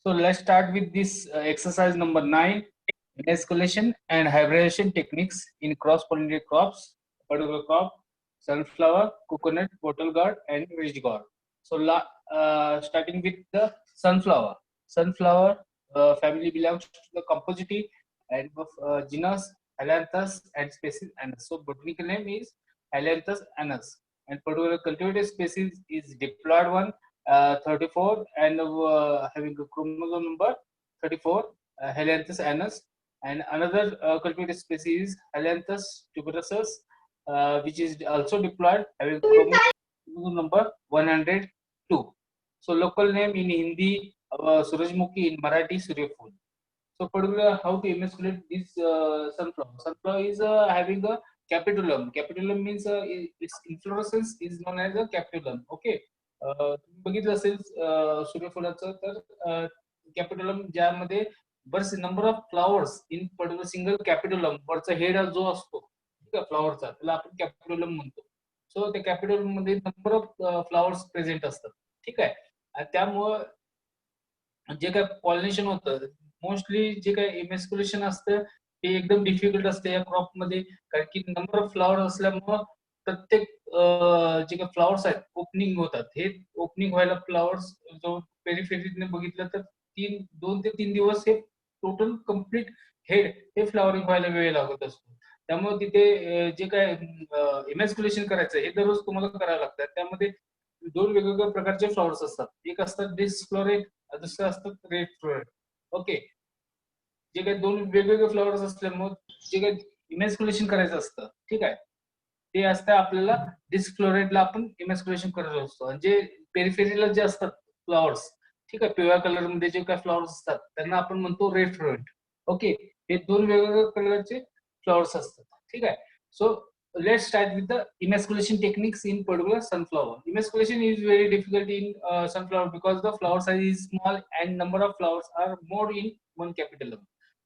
So let's start with this exercise number 9, mesclation and hybridization techniques in cross-pollinated crops, particular crop, sunflower, coconut, bottle gourd, and ridge gourd. So starting with the sunflower. Sunflower family belongs to the Compositae and of genus Helianthus and species Anus. So botanical name is Helianthus anus, and particular cultivated species is diploid one 34 and having a chromosome number 34, Helianthus anus, and another cultivated species is Helianthus tuberosus, which is also diploid having chromosome number 102. So local name in Hindi, Surajmukhi, in Marathi, Suryaful. So particular how to emasculate this sunflower. Sunflower is having a capitulum. Capitulum means its inflorescence is known as a capitulum. Okay. तुम्ही बघितलं असेल सूर्यफुलाचं तर capitulum ज्यामध्ये बरेच number of flowers in particular single capitulum वरचा head जो असतो ठीक आहे फ्लॉवरचा त्याला आपण कॅपिटलम म्हणतो. सो त्या कॅपिटलम मध्ये नंबर ऑफ फ्लॉवर्स प्रेझेंट असतात ठीक आहे. आणि त्यामुळं जे काय पॉलिनेशन होतं मोस्टली जे काय इमेस्क्युलेशन असतं ते एकदम डिफिकल्ट असतं या क्रॉप मध्ये, कारण की नंबर ऑफ फ्लॉवर असल्यामुळं प्रत्येक जे काही फ्लॉवर्स आहेत ओपनिंग होतात. हे ओपनिंग व्हायला फ्लॉवर्स जो पेरिफेरीने बघितलं तर 2 ते 3 दिवस हे टोटल कम्प्लीट हेड हे फ्लॉवरिंग व्हायला वेळ लागत असतो. त्यामुळे तिथे जे काय इमॅस्क्युलेशन करायचं हे दररोज तुम्हाला करावं लागतं. त्यामध्ये 2 वेगवेगळ्या प्रकारचे फ्लॉवर्स असतात. एक असतात डिस्फ्लोरेट, दुसरं असतात रेड फ्लोरेट. ओके. जे काही 2 वेगवेगळे फ्लॉवर्स असल्यामुळे जे काही इमॅस्क्युलेशन करायचं असतं ठीक आहे ते असतं आपल्याला डिस्फ्लोरेटला आपण इमॅस्क्युलेशन करत असतो. आणि जे पेरिफेरीला जे असतात फ्लॉवर्स ठीक आहे पिवळ्या कलर मध्ये जे काही फ्लॉवर्स असतात त्यांना आपण म्हणतो रेड फ्लोरेट. ओके. हे 2 वेगवेगळ्या कलरचे फ्लॉवर्स असतात ठीक आहे. So let's start with the emasculation techniques in particular sunflower. Emasculation is very difficult in sunflower because the flower size is small and number of flowers are more in one capital.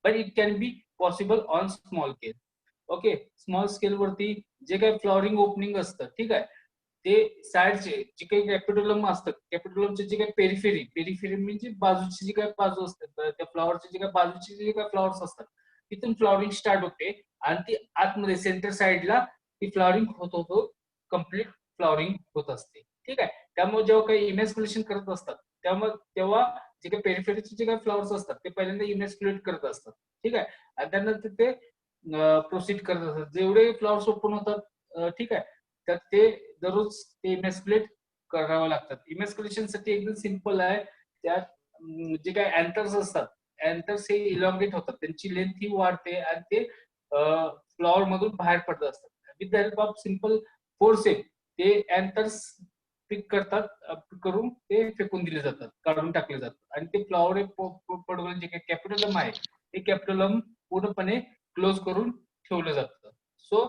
But it can be possible on small scale. Okay. Small scale वरती जे काही flowering opening असतं ठीक आहे ते साईडचे जे काही कॅपिटोलम असतं कॅपिटोलमचे जे काही पेरिफेरी म्हणजे बाजूची जी काही बाजू असतात त्या फ्लॉवरचे जे काही बाजूचे जे काही फ्लॉवर्स असतात तिथून फ्लॉवरिंग स्टार्ट होते आणि ती आतमध्ये सेंटर साईडला ती फ्लॉवरिंग होत कम्प्लीट फ्लॉवरिंग होत असते ठीक आहे. त्यामुळे जेव्हा काही इमॅस्क्युलेशन करत असतात तेव्हा जे काही पेरिफेरीचे जे काही फ्लॉवर्स असतात ते पहिल्यांदा इमॅस्क्युलेट करत असतात ठीक आहे. आणि त्यानंतर ते प्रोसीड करत असतात. जेवढे फ्लॉवर्स ओपन होतात ठीक आहे तर ते दररोज ते इमॅस्क्युलेट करावं लागतात. इमॅस्क्युलेशन साठी एकदम सिंपल आहे. त्यात जे काही अँथर्स असतात अँथर्स हे इलॉंगेट होतात, त्यांची लेंथ ही वाढते आणि ते फ्लॉवर मधून बाहेर पडत असतात. With the help of simple force ते अँथर्स पिक करतात, करून ते फेकून दिले जातात, काढून टाकले जातात आणि ते फ्लॉवर पडून जे काही कॅपिटलम आहे ते कॅपिटलम पूर्णपणे क्लोज करून ठेवलं जातं. So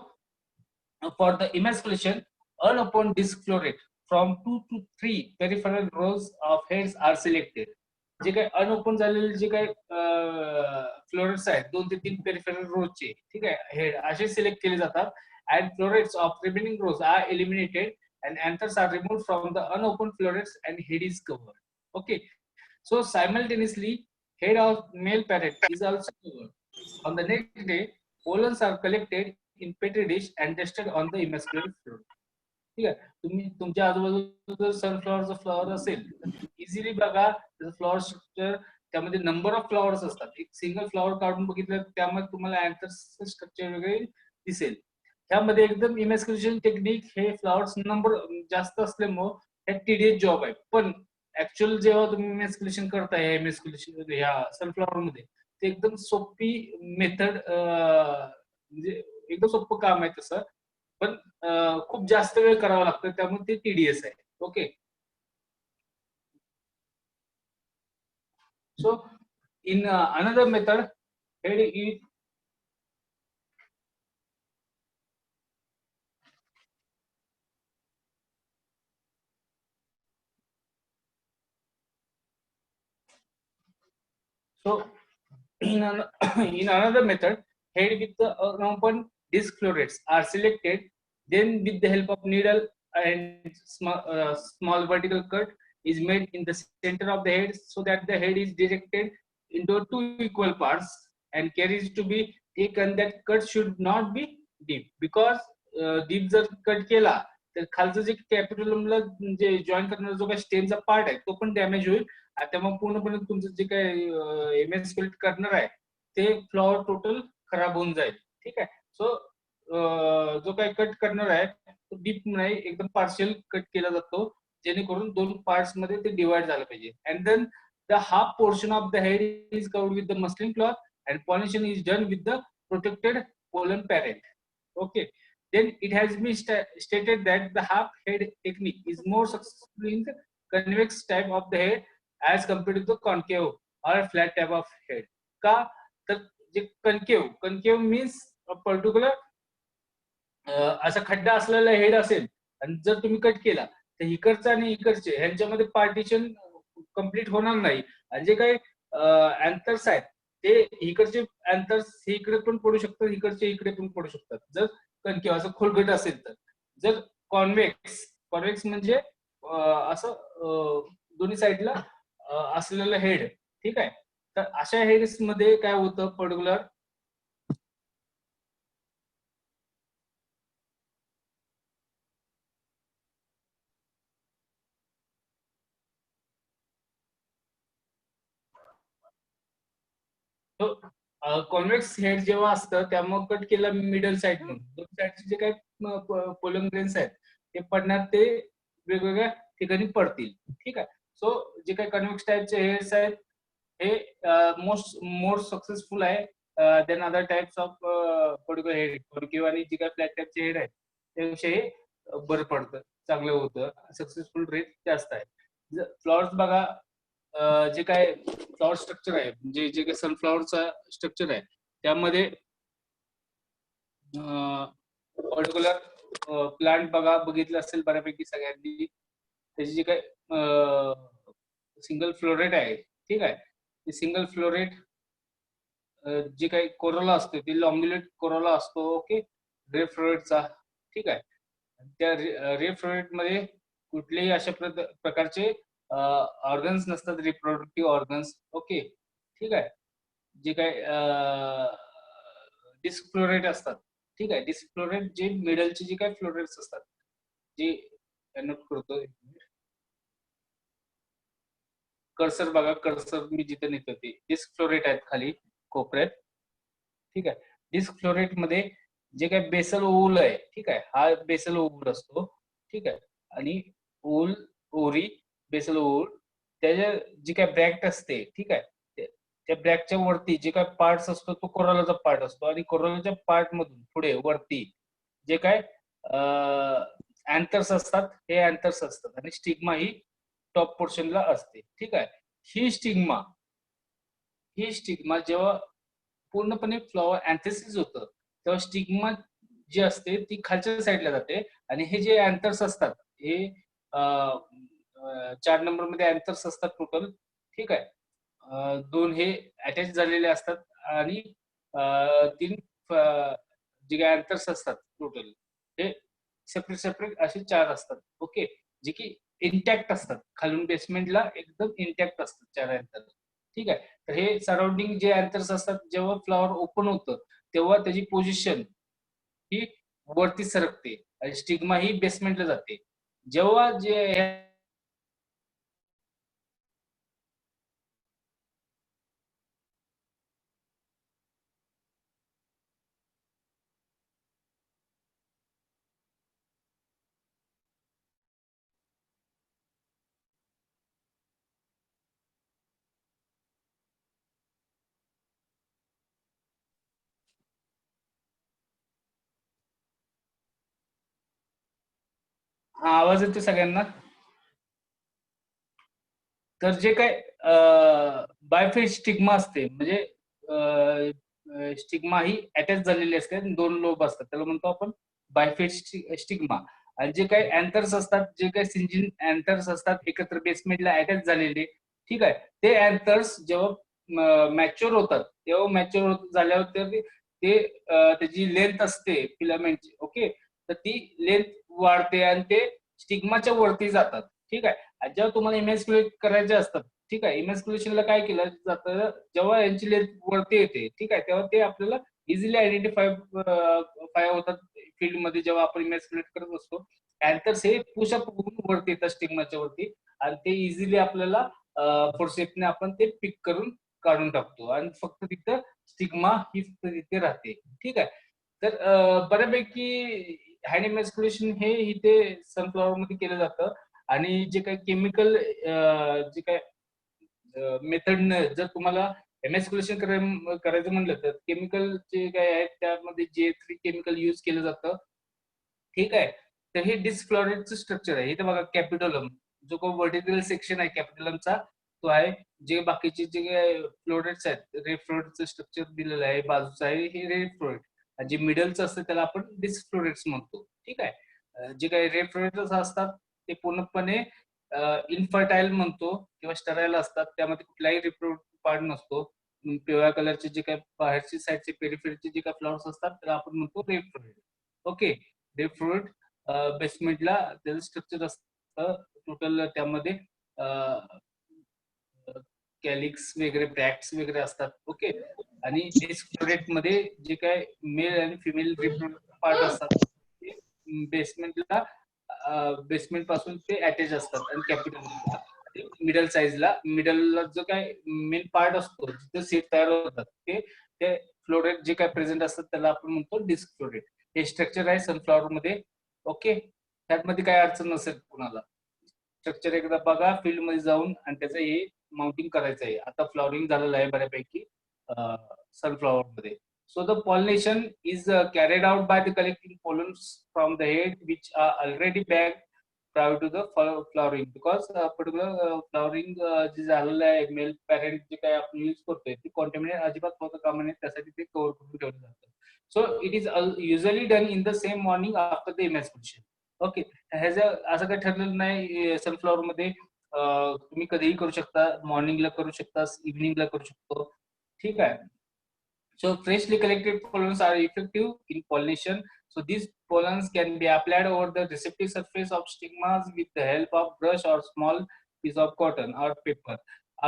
for the emasculation unopened disc florets from 2 to 3 peripheral rows of heads are selected. जे काही अनओपन झालेले जे काही फ्लोरेट्स आहेत 2 ते 3 पेरिफेरल रोजचे ठीक आहे हेड असे सिलेक्ट केले जातात. and florets of remaining rows are eliminated and anthers are removed from the unopened florets and head is covered. Okay. So simultaneously head of male parrot is also covered. On the next day pollens are collected in petri dish and tested on the emasculated floret. ठीक आहे. तुम्ही तुमच्या आजूबाजूला जर सनफ्लॉवरचा flower असेल तर easily बघा flower structure त्यामध्ये नंबर ऑफ फ्लॉवर्स असतात. एक सिंगल फ्लॉवर काढून बघितलं त्यामध्ये तुम्हाला अँथर्स स्ट्रक्चर वगैरे दिसेल. त्यामध्ये एकदम इमॅस्क्युलेशन टेक्निक हे फ्लॉवर्स नंबर जास्त असल्यामुळे हे टीडीएस जॉब आहे. पण ऍक्च्युअल जेव्हा तुम्ही इमॅस्क्युलेशन करताय इमॅस्क्युलेशन ह्या सनफ्लॉवर मध्ये ते एकदम सोपी मेथड म्हणजे एकदम सोपं काम आहे तसं, पण खूप जास्त वेळ करावा लागतो त्यामुळे ते टीडीएस आहे. Okay. So in another method head it so in another method head with the unopened disc florets are selected, then with the help of needle and small vertical cut is made in the center of the head so that the head is directed into two equal parts and carries to be taken. That cut should not be deep because deep जर cut केला तर खालचं जे कॅपिटलमला जे join करणारा जो काही स्टेमचा part आहे तो पण डॅमेज होईल आणि त्यामुळे पूर्णपणे तुमचं जे काही एमएस स्कल्प्ट करणार आहे ते फ्लॉवर टोटल खराब होऊन जाईल. ठीक आहे. सो जो काही कट करणार आहे तो डीप नाही एकदम पार्शियल कट केला जातो जेणेकरून दोन पार्ट्स मध्ये ते डिवाइड झालं पाहिजे. And then the half portion of the head is covered with the muslin cloth and polishing is done with the protected pollen parent. Okay. Then it has been stated that the half head technique is more successful in the convex type of the head as compared to the concave or flat type of head. का तर जे concave means a particular असा खड्डा असलेला head असेल आणि जर तुम्ही कट केला तर इकडचं आणि इकडचे ह्यांच्यामध्ये पार्टिशन कम्प्लीट होणार नाही आणि जे काही अँथर्स आहेत ते इकडचे अँथर्स हे इकडे पण पडू शकतात इकडचे इकडे पण पडू शकतात जर कणकेव असं खोलगट असेल तर. जर कॉन्व्हेक्स म्हणजे असं दोन्ही साईडला असलेलं हेड. ठीक आहे. तर अशा हेड्स मध्ये काय होतं पर्टिक्युलर कॉन्व्हेक्स हेड जेव्हा असतं त्यामुळे कट केला मिडल साइड म्हणून दोन साइडचे जे काही पोलन ग्रेन्स आहेत ते पडणार ते वेगवेगळ्या ठिकाणी पडतील. ठीक आहे. सो जे काही कॉन्व्हेक्स टाइपचे हेड्स आहेत हे मोर सक्सेसफुल आहे then other types of particular head किंवा जे काही फ्लॅट टाइपचे हेड आहेत त्याविषयी बरं पडतं चांगलं होतं सक्सेसफुल रेट जास्त आहे. फ्लॉवर्स बघा जे काय फ्लॉवर स्ट्रक्चर आहे म्हणजे जे काही सनफ्लॉवरचा स्ट्रक्चर आहे त्यामध्ये पर्टिक्युलर प्लांट बघा बघितलं असेल बऱ्यापैकी सगळ्यांनी त्याची जे काय सिंगल फ्लोरेट आहे. ठीक आहे. ते सिंगल फ्लोरेट जे काही कोरोला असतो ते लॉंग्युलेट कोरोला असतो. ओके. रे फ्लोरेटचा. ठीक आहे. त्या रे फ्लोरेट मध्ये कुठलेही अशा प्रकारचे ऑर्गन्स नसतात रिप्रोडक्टिव्ह ऑर्गन्स. ओके. ठीक आहे. जे काय डिस्फ्लोरेट असतात. ठीक आहे. डिस्फ्लोरेट जे मिडलचे जे काही फ्लोरेट्स असतात जे नोट करतो कर्सर बघा कर्सर मी जिथे नेतो ते डिस्फ्लोरेट आहेत खाली कोपऱ्यात. ठीक आहे. डिस्फ्लोरेट मध्ये जे काही बेसल ओल आहे. ठीक आहे. हा बेसल ओल असतो. ठीक आहे. आणि ओल ओरी बेसल ओल त्याच्या जी काय ब्रॅक्ट असते. ठीक आहे. त्या ब्रॅकच्या वरती जे काय पार्ट असतो तो कोरोलाचा पार्ट असतो आणि कोरोलाच्या पार्ट मधून पुढे वरती जे काय अँथर्स असतात हे अँथर्स असतात आणि स्टिग्मा ही टॉप पोर्शनला असते. ठीक आहे. ही स्टिग्मा जेव्हा पूर्णपणे फ्लॉवर अँथेसिस होतं तेव्हा स्टिग्मा जी असते ती खालच्या साईडला जाते आणि हे जे अँथर्स असतात हे 4 नंबर मध्ये अँथर्स असतात टोटल. ठीक आहे. 2 हे अटॅच झालेले असतात आणि 3 जे काही अँथर्स असतात टोटल हे सेपरेट असे 4 असतात. ओके. जे की इंटॅक्ट असतात खालून बेसमेंटला एकदम इंटॅक्ट असतात 4 अँथर. ठीक आहे. तर हे सराउंडिंग जे अँथर्स असतात जेव्हा फ्लॉवर ओपन होतं तेव्हा त्याची पोझिशन ही वरती सरकते आणि स्टिग्मा ही बेसमेंटला जाते. जेव्हा जे हा आवाज येतो सगळ्यांना. तर जे काय बायफेज स्टिग्मा असते म्हणजे स्टिग्मा ही अटॅच झालेली असते 2 लोब असतात त्याला म्हणतो आपण बायफेज स्टिग्मा. आणि जे काही अँथर्स असतात जे काही सिंजिन अँथर्स असतात एकत्र बेसमेंटला अटॅच झालेले. ठीक आहे. ते अँथर्स जेव्हा मॅच्युअर होतात तेव्हा मॅच्युअर झाल्यावर ते त्याची लेंथ असते फिलामेंटची. ओके. तर ती लेंथ वाढते आणि ते स्टिग्माच्या वरती जातात. ठीक आहे. आणि जेव्हा तुम्हाला इमॅस्क्युलेट करायचे असतात, ठीक आहे, इमॅस्क्युलेशनला काय केलं जातं, जेव्हा यांची लेंथ वरती येते, ठीक आहे, तेव्हा ते आपल्याला इझिली आयडेंटिफाय होतात फील्डमध्ये जेव्हा आपण इमॅस्क्युलेट करत असतो. अँथर्स हे पुशअप होऊन वरती येतात स्टिग्माच्या वरती, आणि ते इझिली आपल्याला फोर्सेपने आपण ते पिक करून काढून टाकतो, आणि फक्त तिथं स्टिग्मा ही फक्त तिथे राहते. ठीक आहे. तर बऱ्यापैकी हँड इमॅस्क्युलेशन हे इथे सनफ्लॉवर मध्ये केलं जातं. आणि जे काही केमिकल जे काय मेथड, जर तुम्हाला एमॅस्क्युलेशन करायचं म्हणलं तर केमिकल जे काय आहेत त्यामध्ये J3 केमिकल युज केलं जातं. ठीक आहे. तर हे डिस्फ्लोरेटचं स्ट्रक्चर आहे. इथे बघा कॅपिटोलम, जो काही व्हर्टिकल सेक्शन आहे कॅपिटोलमचा, तो आहे. जे बाकीचे जे काही फ्लोरेट्स आहेत, रेड फ्लोरेटचं स्ट्रक्चर दिलेलं आहे, बाजूचं आहे हे रेड फ्लोरेट. जे मिडलचं असतं त्याला आपण डिस्फ्लोरेट्स म्हणतो. ठीक आहे. जे काही रेड फ्लोरेट्स असतात ते पूर्णपणे इनफर्टाईल म्हणतो किंवा स्टराईल असतात. त्यामध्ये कुठलाही रिप्रोडक्टिव्ह पार्ट नसतो. पिवळ्या कलरचे जे काही बाहेरची साईडचे पेरिफेरीचे जे काही फ्लॉवर्स असतात त्याला आपण म्हणतो red floret. Okay. Red floret बेसमेंटला त्याचं स्ट्रक्चर असतं. टोटल त्यामध्ये कॅलिक्स वगैरे ब्रॅक्ट्स वगैरे असतात. ओके. आणि डिस्क मध्ये जे काय मेल आणि फिमेल रिप्रोडक्टिव्ह पार्ट असतात ते बेसमेंट पासून ते अटॅच असतात. आणि कॅपिटल मिडल साईजला, मिडलला जो काय मेन पार्ट असतो जिथे सीट तयार होतात ते फ्लोरेट जे काय प्रेझेंट असतात त्याला आपण म्हणतो डिस्क फ्लोरेट. हे स्ट्रक्चर आहे सनफ्लॉवर मध्ये. ओके. त्यामध्ये काय अडचण नसेल कुणाला. स्ट्रक्चर एकदा बघा फील्ड मध्ये जाऊन, आणि त्याचं हे माउंटिंग करायचं आहे. आता फ्लॉवरिंग झालेलं आहे बऱ्यापैकी सनफ्लॉवर मध्ये. So the pollination is carried out by the collecting pollens from the head which are already bagged prior to the flowering, because particular flowering जे झालेलं आहे मेल पॅरेंट जे काय आपण यूज करतोय ते कॉन्टॅमिनेट अजिबात होतं कामा नये, त्यासाठी ते कव्हर करून ठेवलं जातं. So it is usually done in the same morning after the emasculation. Okay. ह्याचं असं काही ठरलेलं नाही सनफ्लॉवर मध्ये. तुम्ही कधीही करू शकता, मॉर्निंगला करू शकता, इव्हिनिंगला करू शकतो. ठीक आहे. So freshly collected pollens are effective in pollination. So these pollens can be applied over the receptive surface of stigmas with the help of brush or small piece of cotton or paper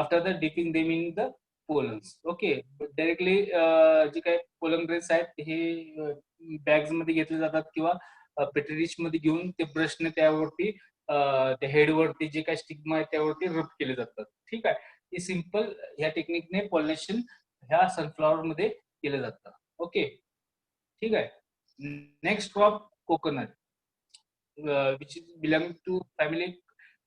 after the dipping them in the pollens. Okay. Directly जे काही pollen grains आहेत हे bags मध्ये घेतले जातात किंवा petri dish मध्ये घेऊन ते ब्रशने त्यावरती त्या हेडवरती जे काही स्टिग्मा आहे त्यावरती रब केले जातात. ठीक आहे. ही सिंपल ह्या टेक्निकने पॉलिनेशन ह्या सनफ्लॉवर मध्ये केलं जातं. ओके. ठीक आहे. Next crop coconut, which is belong to family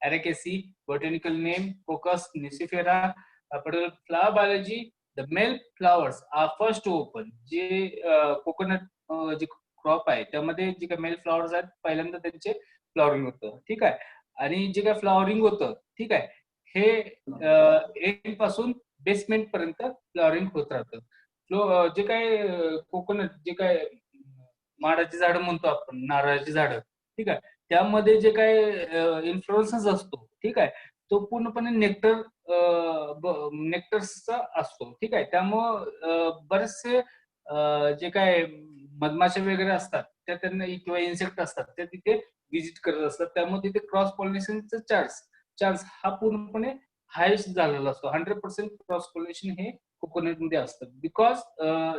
Araceae, botanical name Cocos nucifera. Particular flower biology, the male flowers are first to open. जे कोकोनट जे क्रॉप आहे त्यामध्ये जे काही मेल फ्लॉवर्स आहेत पहिल्यांदा त्यांचे फ्लॉवरिंग होतं. ठीक आहे. आणि जे काही फ्लॉवरिंग होतं, ठीक आहे, हे एंड पासून बेसमेंट पर्यंत फ्लॉवरिंग होत राहतं. जे काय कोकोनट जे काय माडाची झाडं म्हणतो आपण, नारळाची झाडं, ठीक आहे, त्यामध्ये जे काय इन्फ्लुएन्सेस असतो, ठीक आहे, तो पूर्णपणे नेक्टर्सचा असतो. ठीक आहे. त्यामुळं बरेचसे जे काय मधमाशा वगैरे असतात त्या त्यांना किंवा इन्सेक्ट असतात त्या तिथे व्हिजिट करत असतात. त्यामुळे तिथे क्रॉस पॉलिनेशनचा चान्स हा पूर्णपणे हायस्ट झालेला असतो. 100% क्रॉस पॉलिनेशन हे कोकोनट मध्ये असतं, बिकॉज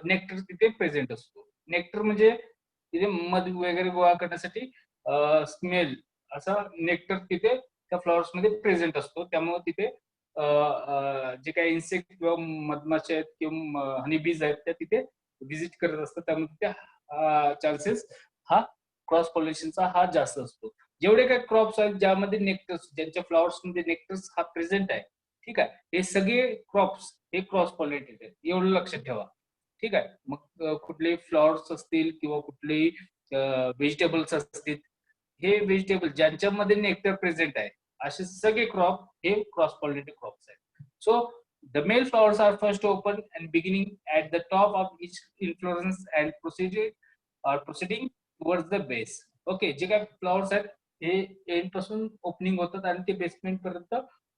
नेक्टर तिथे प्रेझेंट असतो. नेक्टर म्हणजे तिथे मध वगैरे गोळा करण्यासाठी स्मेल असा नेक्टर तिथे त्या फ्लॉवर्स मध्ये प्रेझेंट असतो. त्यामुळे तिथे जे काही इन्सेक्ट किंवा मधमाशा आहेत किंवा हनीबीज आहेत त्या तिथे व्हिजिट करत असतात. त्यामुळे तिथे चान्सेस हा क्रॉस पॉलिनेशनचा हा जास्त असतो. जेवढे काही क्रॉप्स आहेत ज्यामध्ये नेक्टर्स, ज्यांच्या फ्लॉवर्स मध्ये नेक्टर्स हा प्रेझेंट आहे, ठीक आहे, हे सगळे क्रॉप्स हे क्रॉस पॉलिनेटेड आहेत, एवढं लक्षात ठेवा. ठीक आहे. मग कुठलेही फ्लॉवर्स असतील किंवा कुठलेही व्हेजिटेबल्स असतील, हे व्हेजिटेबल ज्यांच्यामध्ये नेक्टर प्रेझेंट आहे असे सगळे क्रॉप हे क्रॉस पॉलिनेटेड क्रॉप्स आहेत. So the male flowers are first open and beginning at the top of each inflorescence and proceeding towards the base. Okay. जे काही फ्लॉवर्स आहेत हे एंड पासून ओपनिंग होतात आणि ते बेसमेंट पर्यंत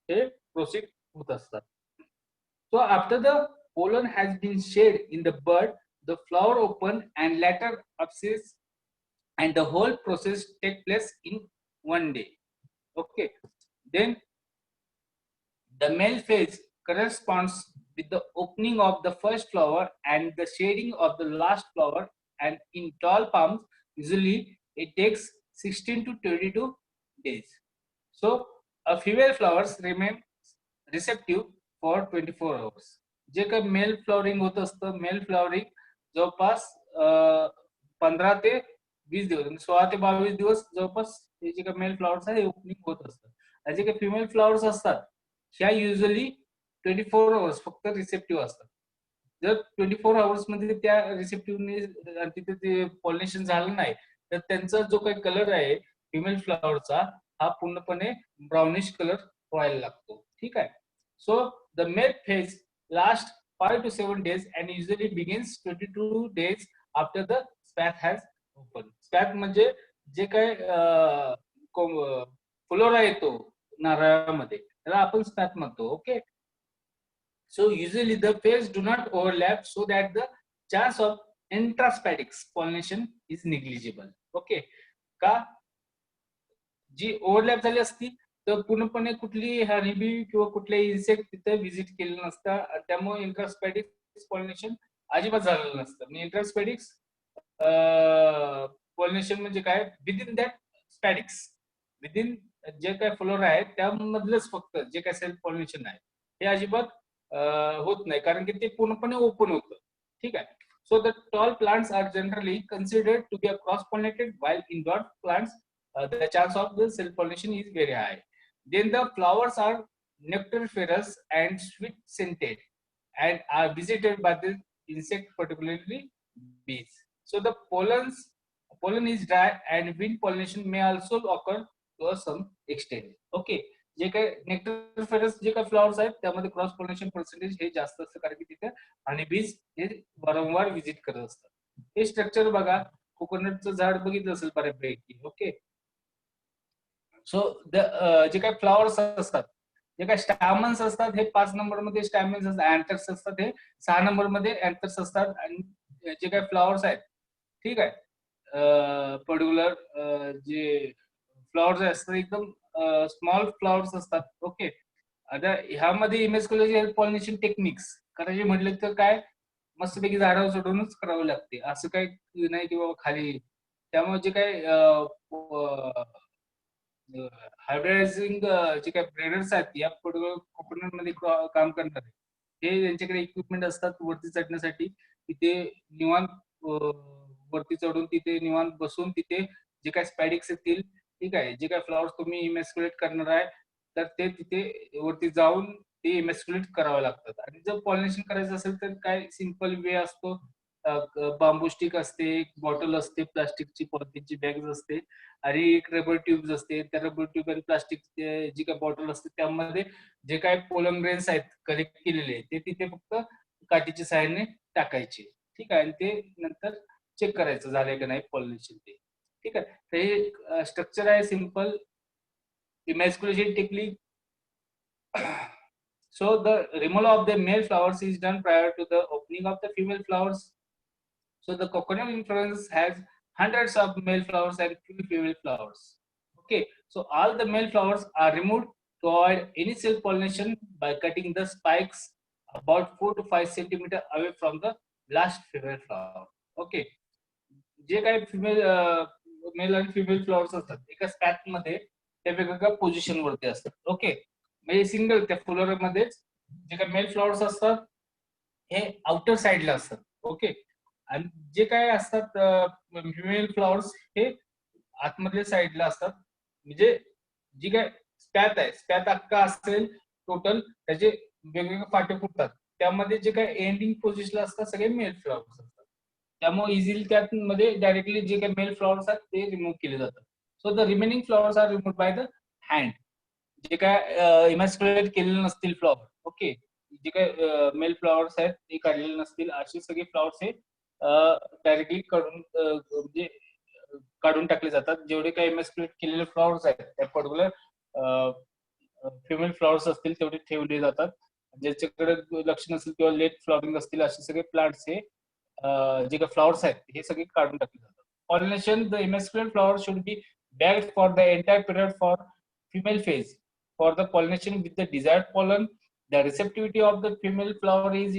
हे प्रोसीड होत असतात. So after the pollen has been shed in the bud, the flower open and later abscess, and the whole process take place in one day. Okay. Then the male phase corresponds with the opening of the first flower and the shading of the last flower, and in tall palms usually it takes 16 to 22 days. So a female flowers remain receptive for 24 hours. जे काही mail flowering होत असतं, mail flowering जवळपास 15 ते 20 दिवस, 16 ते 22 दिवस जवळपास हे जे काही मेल फ्लॉवर्स आहे ओपनिंग होत असतं. आणि जे काही फिमेल फ्लॉवर्स असतात ह्या युजली 24 आवर्स फक्त रिसेप्टिव्ह असतात. जर 24 आवर्स मध्ये त्या रिसेप्टिव्हने तिथे ते पॉलिनेशन झालं नाही तर त्यांचा जो काही कलर आहे फिमेल फ्लॉवरचा हा पूर्णपणे ब्राउनिश कलर व्हायला लागतो. ठीक आहे. So the male phase last 5 to 7 days and usually begins 22 days after the spathe has opened. स्पॅथ म्हणजे जे काय फुलोरा येतो नारळामध्ये त्याला आपण स्पॅथ म्हणतो. Okay. So usually the phase do not overlap so that the chance of intraspadic pollination is negligible. Okay. का जी overlap झाली असती तर पूर्णपणे कुठली हनीबी किंवा कुठल्याही इन्सेक्ट तिथे व्हिजिट केलं नसतं, त्यामुळे इंट्रास्पॅडिक पॉलिनेशन अजिबात झालेलं नसतं. म्हणजे इंट्रास्पॅडिक्स पॉलिनेशन म्हणजे काय, विदिन दॅट स्पॅडिक्स, विदिन जे काय फ्लोरा आहे त्यामधलंच फक्त जे काय सेल्फ पॉलिनेशन आहे हे अजिबात होत नाही, कारण की ते पूर्णपणे ओपन होतं. ठीक आहे. So the tall plants are generally considered to be cross pollinated while indoor plants the chance of the self pollination is very high. Then the flowers are nectariferous and sweet scented and are visited by the insect, particularly bees. So the pollen is dry and wind pollination may also occur to some extent. Okay. जे काही नेक्टरफेरस जे काही flowers आहेत त्यामध्ये cross pollination percentage हे जास्त असतं, कारण की तिथे आणि बीज हे वारंवार विजिट करत असतात. हे स्ट्रक्चर बघा, कोकोनटचं झाड बघितलं असेल बऱ्यापैकी. ओके. सो जे काही फ्लॉवर्स असतात, जे काही स्टॅमन्स असतात हे 5 नंबर मध्ये स्टॅमन्स असतात, अँथर्स असतात हे 6 नंबर मध्ये अँथर्स असतात. आणि जे काही फ्लॉवर्स आहेत, ठीक आहे, पर्टिक्युलर जे फ्लॉवर्स असतात एकदम स्मॉल फ्लॉवर्स असतात. ओके. आता ह्यामध्ये इमेस्क्युलर पॉलिनेशन टेक्निक्स करायचे म्हटले तर काय मस्तपैकी झाडावर चढूनच करावं लागते, असं काही नाही की बाबा खाली. त्यामुळे जे काही हायब्रिडायझिंग जे काही ब्रेडर्स आहेत या कोकोनट मध्ये काम करणारे हे त्यांच्याकडे इक्विपमेंट असतात वरती चढण्यासाठी. तिथे निवांत वरती चढून तिथे निवांत बसून तिथे जे काही स्पॅडिक्स येतील, ठीक आहे, जे काही फ्लॉवर्स तुम्ही इमॅस्क्युलेट करणार आहे तर ते तिथे वरती जाऊन ते इमॅस्क्युलेट करावं लागतात. आणि जर पॉलिनेशन करायचं असेल तर काय सिंपल वे असतो, बांबू स्टिक असते, बॉटल असते, प्लास्टिकची पॉलिथिनची बॅग असते आणि एक रबर ट्यूब असते. त्या रबर ट्यूब आणि प्लास्टिक जी काही बॉटल असते त्यामध्ये जे काही पोलन ग्रेन्स आहेत कलेक्ट केलेले ते तिथे फक्त काठीच्या सहाय्याने टाकायचे. ठीक आहे. आणि ते नंतर चेक करायचं झालंय का नाही पॉलिनेशन ते. ठीक आहे. तर हे स्ट्रक्चर आहे simple emasculation technique. So the removal of the male flowers is done prior to the opening of the female flowers. So the coconut inflorescence has hundreds of male flowers and few female flowers. Okay, so all the male flowers are removed to avoid any self pollination by cutting the spikes about 4 to 5 centimeter away from the last female flower. Okay, जे काही female male आणि female flowers असतात एका स्पॅथ मध्ये त्या वेगवेगळ्या position वरती असतात. ओके. म्हणजे सिंगल त्या फ्लोर मध्येच जे काही मेल फ्लॉवर्स असतात हे आउटर साइडला असतात. ओके. आणि जे काय असतात फिमेल फ्लॉवर्स हे आतमधल्या साइडला असतात. म्हणजे जी काय स्पॅथ आहे, स्पॅथ अख्खा असेल टोटल, त्याचे वेगवेगळे फाटे फुटतात. त्यामध्ये जे काही एंडिंग पोझिशनला असतात सगळे मेल फ्लॉवर्स असतात. त्यामुळे इझिली त्यामध्ये डायरेक्टली जे काही मेल फ्लॉवर्स आहेत ते रिमूव्ह केले जातात. So the remaining flowers are remove by the hand. जे काय इमॅस्क्युलेट केलेले नसतील फ्लॉवर, ओके, जे काय मेल फ्लॉवर्स आहेत ते काढलेले नसतील असे सगळे फ्लॉवर्स हे डायरेक्टली म्हणजे काढून टाकले जातात. जेवढे काही इमॅस्क्युलेट केलेले फ्लॉवर्स आहेत त्या पर्टिक्युलर फिमेल फ्लॉवर्स असतील तेवढे ठेवले जातात. ज्याच्याकडे लक्ष नसेल किंवा लेट फ्लॉवरिंग असतील असे सगळे प्लांट्स हे जे काही फ्लॉवर्स आहेत हे सगळे काढून टाकले जातात. Pollination the emasculate flower should be bagged for the entire period for female phase. for the pollination with the desired pollen. The receptivity of the female flower is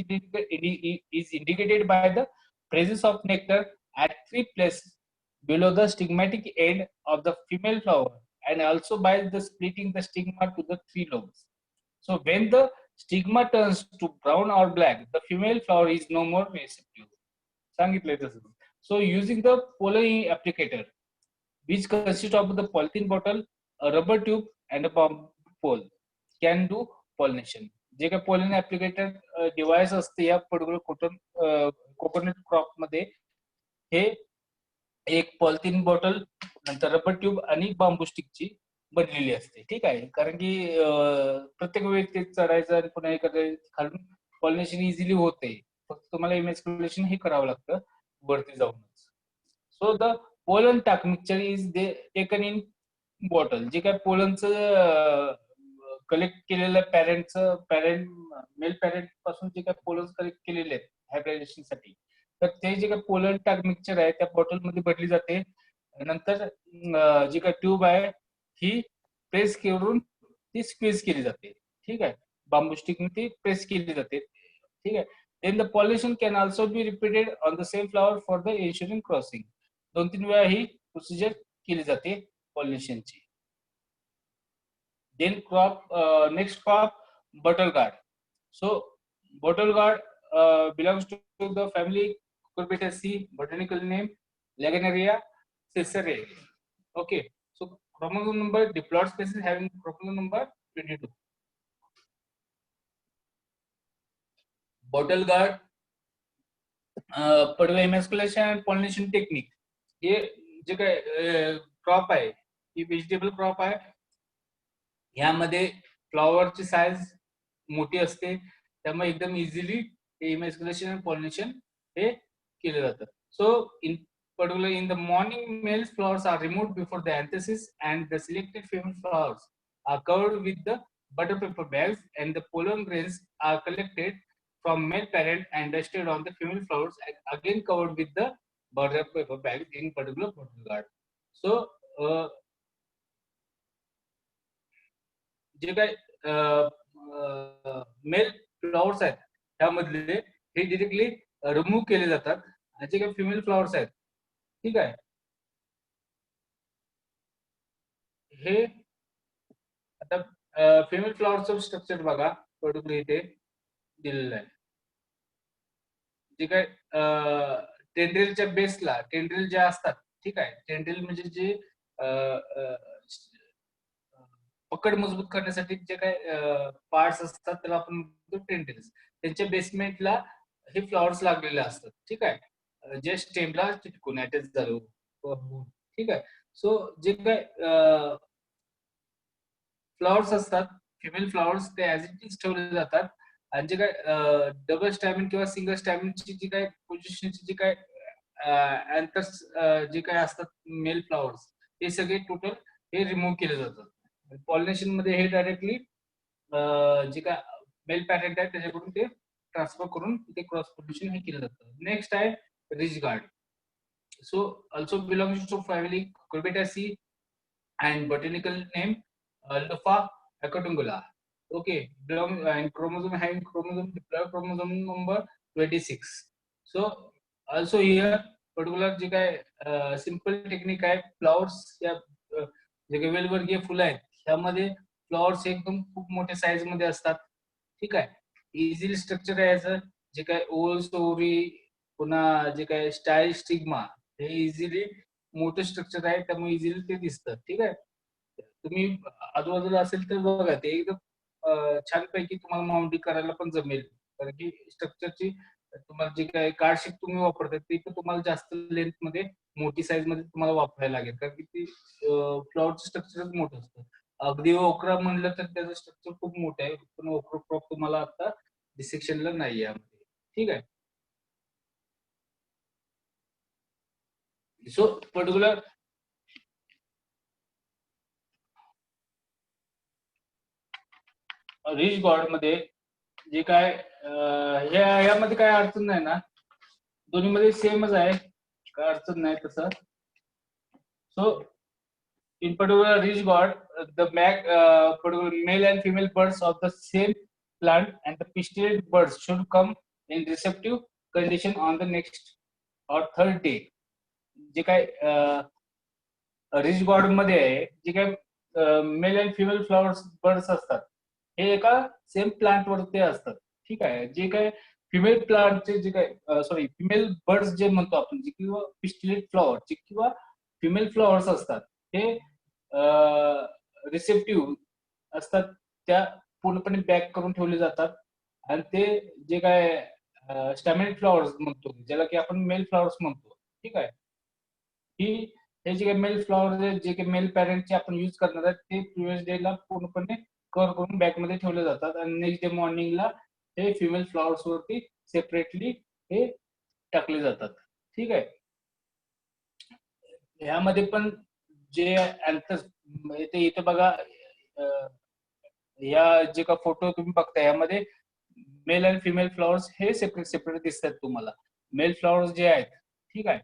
indicated by the presence of nectar at 3 places below the stigmatic end of the female flower, and also by the splitting the stigma to the 3 lobes. So when the stigma turns to brown or black, the female flower is no more receptive. सांगितलंय तसं. So using the pollen applicator, which consists of the polythene bottle, a rubber tube, and a bamboo pole, can do pollination. जे काही pollen applicator device असते या particular coconut crop मध्ये, हे एक polythene bottle, नंतर रबर ट्यूब आणि बांबू स्टिकची बनलेली असते. ठीक आहे, कारण की प्रत्येक वेळी ते चढायचं आणि पुन्हा हे खालून पॉलिनेशन इझिली होते. फक्त तुम्हाला इमॅस्क्युलेशन हे करावं लागतं वरती जाऊनच. सो द पोलन टाक mixture is taken in bottle. जे काय पोलनचं कलेक्ट केलेलं पॅरेंट मेल पॅरेंट पासून जे काय पोलन्स कलेक्ट केलेले आहेत हायब्रिडायझेशन साठी, तर ते जे काही पोलन टाक मिक्सचर आहे त्या बॉटल मध्ये भरली जाते. नंतर जी काही ट्यूब आहे ही प्रेस करून ती स्क्वीज केली जाते. ठीक आहे, बांबू स्टिक ती प्रेस केली जाते. ठीक आहे. Then the pollination can also be repeated on the same flower for the ensuring crossing. 2-3 वेळा ही प्रोसिजर केली जाते पॉलिनेशनची. Then next crop, bottle gourd. So bottle gourd belongs to the family Cucurbitaceae, botanical name Laganaria caesarea. Okay, so chromosome number, diploid species having chromosome number 22. Bottle gourd, Padve emasculation and pollination technique. हे जे काय crop आहे ही vegetable crop आहे. ह्यामध्ये फ्लॉवरची size मोठी असते, त्यामुळे एकदम इझिली इमॅस्क्युलेशन आणि पॉलिनेशन हे केलं जातं. So in particular in the morning male flowers are removed before the anthesis and the selected female flowers are covered with the butter paper bags and the pollen grains are collected from male parent and dusted on the female flowers and again covered with the butter paper bag in particular bottle gourd. So जे काय mail flowers आहेत त्यामधले हे directly remove केले जातात, आणि जे काही फिमेल फ्लॉवर्स आहेत, ठीक आहे, हे आता फिमेल फ्लॉवरचं स्ट्रक्चर बघा पर्टिक्युलर इथे दिलेलं आहे. जे काय टेंड्रिलच्या बेसला टेंड्रिल जे असतात, ठीक आहे, टेंड्रिल म्हणजे जे पकड मजबूत करण्यासाठी जे काय पार्ट्स असतात त्याला आपण म्हणतो टेंड्रिल्स. त्यांच्या बेसमेंटला हे फ्लॉवर्स लागलेले असतात. ठीक आहे, जे स्टेमला चिटकून अटॅच झालं. ठीक आहे. सो जे काय फ्लॉवर्स असतात फिमेल फ्लॉवर्स ते ऍज इट इज ठेवले जातात, आणि जे काय डबल स्टॅमिन किंवा सिंगल स्टॅमिनची जी काय पोझिशनची जी काय अँथर्स जे काय असतात मेल फ्लॉवर्स, हे सगळे टोटल हे रिमूव्ह केले जातात. पॉलिनेशन मध्ये हे डायरेक्टली जे काय मेल पॅरेंट आहे त्याच्याकडून ते ट्रान्सफर करून ते क्रॉस पॉलिनेशन हे केलं जातं. नेक्स्ट आहे ridge gourd. So also belongs to family Cucurbitaceae and botanical name Lopha acatungula. Okay, belong and chromosome having chromosome diploid chromosome number 26. So also here particular जे काय सिंपल टेक्निक आहे, flowers या जे काही वेलवर्गीय फुलं आहेत त्यामध्ये फ्लॉवर्स एकदम खूप मोठ्या साईज मध्ये असतात. ठीक आहे, इझिली स्ट्रक्चर आहे याचं, जे काय ओव्हल स्टोरी पुन्हा जे काय स्टाईल स्टिग्मा हे इझिली मोठं स्ट्रक्चर आहे, त्यामुळे इझिली ते दिसतं. ठीक आहे, तुम्ही आजूबाजूला असेल तर बघा, ते एकदम छानपैकी तुम्हाला माउंटिंग करायला पण जमेल, कारण की स्ट्रक्चरची तुम्हाला जे काही कार्डशीट तुम्ही वापरता ते पण तुम्हाला जास्त लेंथ मध्ये मोठी साईज मध्ये तुम्हाला वापरायला लागेल, कारण की ती फ्लॉवरचं स्ट्रक्चरच मोठं असतं. अगदी ओकरा म्हणलं तर त्याचं स्ट्रक्चर खूप मोठं आहे, पण ओकरा क्रॉप तुम्हाला आता डिसेक्शनला नाही यामध्ये. ठीक आहे. सो पर्टिक्युलर रिच गॉर्ड मध्ये जे काय यामध्ये काय अडचण नाही ना, दोन्ही मध्ये सेमच आहे, काय अडचण नाही तसं. So in particular ridge gourd, particular male and female birds of the same plant and the pistillate birds should come in receptive condition on the next or third day. जे काय रिच गॉर्ड मध्ये आहे, जे काय male and female flowers birds असतात हे एका same plant वरती असतात. ठीक आहे. जे काय फिमेल प्लांटचे जे काय फिमेल बर्ड्स जे म्हणतो आपण, जे किंवा पिस्टिलेट फ्लॉवर जे किंवा फिमेल फ्लॉवर्स असतात हे रिसेप्टिव्ह असतात, त्या पूर्णपणे बॅक करून ठेवले जातात. आणि ते जे काय स्टॅमिनेट फ्लॉवर्स म्हणतो, ज्याला की आपण मेल फ्लॉवर्स म्हणतो, ठीक आहे, ही हे जे काही मेल फ्लॉवर जे काही मेल पॅरेंटचे आपण युज करणार आहेत ते प्रिव्हियस डेला पूर्णपणे कव्हर करून बॅग मध्ये ठेवले जातात आणि नेक्स्ट डे मॉर्निंगला हे फिमेल फ्लॉवर्स वरती सेपरेटली हे टाकले जातात. ठीक आहे. ह्यामध्ये पण जे अँथर्स इथे बघा, या जे का फोटो तुम्ही बघताय यामध्ये मेल आणि फिमेल फ्लॉवर्स हे सेपरेट सेपरेट दिसतात तुम्हाला. मेल फ्लॉवर्स जे आहेत, ठीक आहे,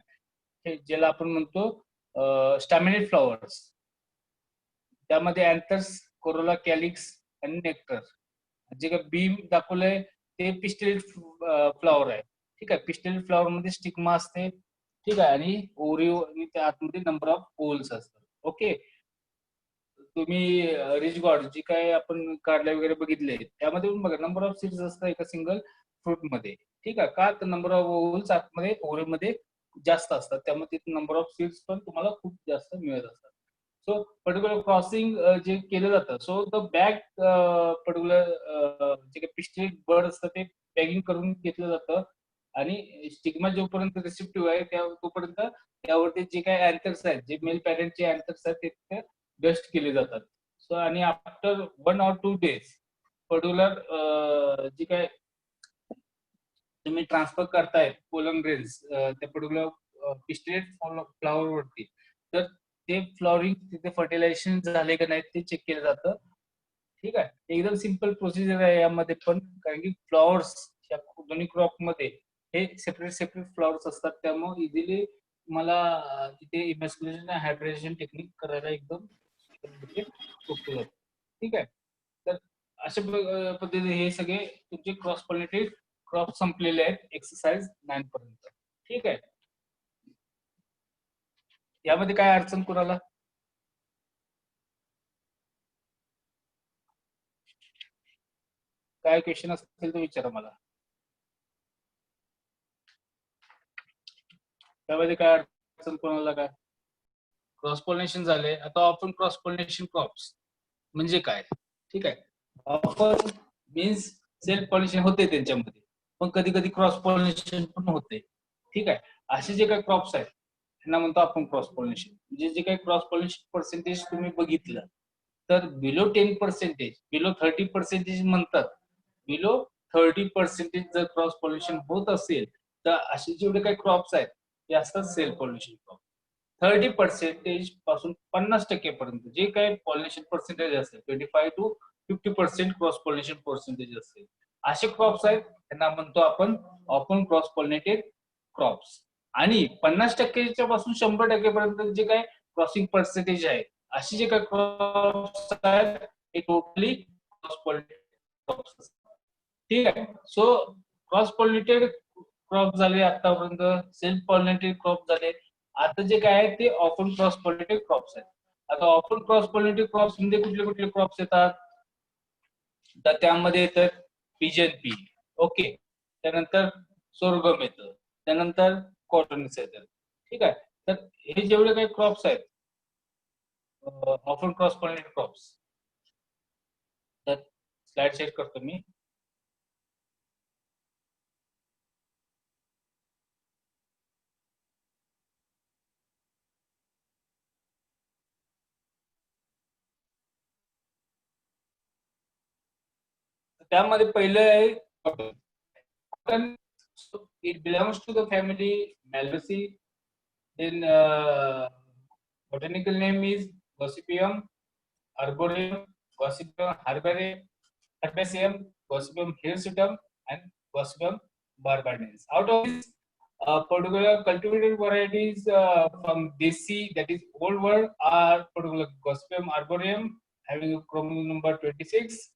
हे ज्याला आपण म्हणतो स्टॅमिनेट फ्लॉवर्स, त्यामध्ये अँथर्स, कोरोला, कॅलिक्स आणि नेक्टर. जे काही बीम दाखवलंय ते पिस्टिल फ्लॉवर आहे. ठीक आहे. पिस्टिल फ्लॉवर मध्ये स्टिग्मा असते. ठीक आहे. आणि ओरिओ आणि त्या आतमध्ये नंबर ऑफ पोल्स असतात. ओके. तुम्ही रिच गॉर्ड जी काय आपण कारले वगैरे बघितले त्यामध्ये पण बघा नंबर ऑफ सीड्स असतात एका सिंगल फ्रूट मध्ये. ठीक आहे. का तर नंबर ऑफ ओव्हल्स आतमध्ये ओरिओमध्ये जास्त असतात, त्यामुळे तिथे नंबर ऑफ सीड्स पण तुम्हाला खूप जास्त मिळत असतात. सो पर्टिक्युलर क्रॉसिंग जे केलं जातं, सो द बॅग पर्टिक्युलर जे काही पिस्टिलेट बर्ड असतं ते बॅगिंग करून घेतलं जातं आणि स्टिग्मा जोपर्यंत रिसेप्टिव्ह आहे तोपर्यंत त्यावरती जे काही अँथर्स आहेत, जे मेल पॅरेंटचे अँथर्स आहेत ते डस्ट केले जातात. सो आणि आफ्टर 1 or 2 days पर्टिक्युलर जे काय तुम्ही ट्रान्सफर करताय पोलन ग्रेन्स त्या पर्टिक्युलर पिस्टिलेट फ्लॉवर वरती, तर ते फ्लॉवरिंग तिथे फर्टिलायझेशन झाले का नाही ते चेक केलं जातं. ठीक आहे. एकदम सिंपल प्रोसिजर आहे यामध्ये पण, कारण की फ्लॉवर्स या दोन्ही क्रॉप मध्ये हे सेपरेट सेपरेट फ्लॉवर्स असतात, त्यामुळे इझिली तुम्हाला तिथे इमॅस्क्युलेशन हायब्रिडेशन टेक्निक करायला एकदम सोपं जातं. ठीक आहे. तर अशा पद्धतीने हे सगळे तुमचे क्रॉस पॉलिनेटेड क्रॉप संपलेले आहेत एक्सरसाइज 9 पर्यंत. ठीक आहे. यामध्ये काय अडचण कुणाला? काय क्वेश्चन असतील तर विचारा मला. त्यामध्ये काय अडचण कोणाला? काय क्रॉस पॉलिनेशन झाले. आता आपण क्रॉस पॉलिनेशन क्रॉप्स म्हणजे काय? ठीक आहे. ऑफन मीन्स सेल्फ पॉलिनेशन होते त्यांच्यामध्ये, पण कधी कधी क्रॉस पॉलिनेशन पण होते. ठीक आहे. असे जे काही क्रॉप्स आहेत त्यांना म्हणतो आपण क्रॉस पॉलिनेशन. म्हणजे जे काही क्रॉस पॉलिनेशन पर्सेंटेज तुम्ही बघितलं तर बिलो 10%, बिलो 30% म्हणतात. बिलो 30% जर क्रॉस पॉल्युशन होत असेल तर असे जेवढे काही क्रॉप्स आहेत ते असतात सेल्फ पॉल्युशन क्रॉप. 30% पासून 50% पर्यंत जे काही पॉल्युशन पर्सेंटेज असेल 25 to 50% क्रॉस पॉल्युशन पर्सेंटेज असेल असे क्रॉप्स आहेत, त्यांना म्हणतो आपण ऑफन क्रॉस पॉलिनेटेड क्रॉप्स. आणि 50% पासून 100% पर्यंत जे काही क्रॉसिंग पर्सेंटेज आहे असे जे काही क्रॉप्स आहेत हे टोटली क्रॉस पॉलिनेटेड क्रॉप्स. ठीक आहे. सो क्रॉस पॉलिनेटेड क्रॉप झाले आतापर्यंत, सेल्फ पॉलिनेटेड क्रॉप झाले. आता जे काय आहे ते ऑफन क्रॉस पॉलिनेटेड क्रॉप्स आहेत. आता ऑफन क्रॉस पॉलिनेटेड क्रॉप्स मध्ये कुठले कुठले क्रॉप्स येतात? तर त्यामध्ये येतात पिजन पी. ओके. त्यानंतर सोरगम येतं. त्यानंतर कॉटन्स येतात. ठीक आहे. तर हे जेवढे काही क्रॉप्स आहेत ऑफन क्रॉस पॉलिनेटेड क्रॉप्स, तर स्लाइड शेअर करतो मी. त्यामध्ये पहिलं आहे cotton. It belongs to the family Malvaceae. Then botanical name is Gossypium arboreum, Gossypium herbaceum, Gossypium hirsutum, and Gossypium barbadense. Out of this, particular cultivated varieties from Desi, that is old world, are particular Gossypium arboreum having a chromosome number 26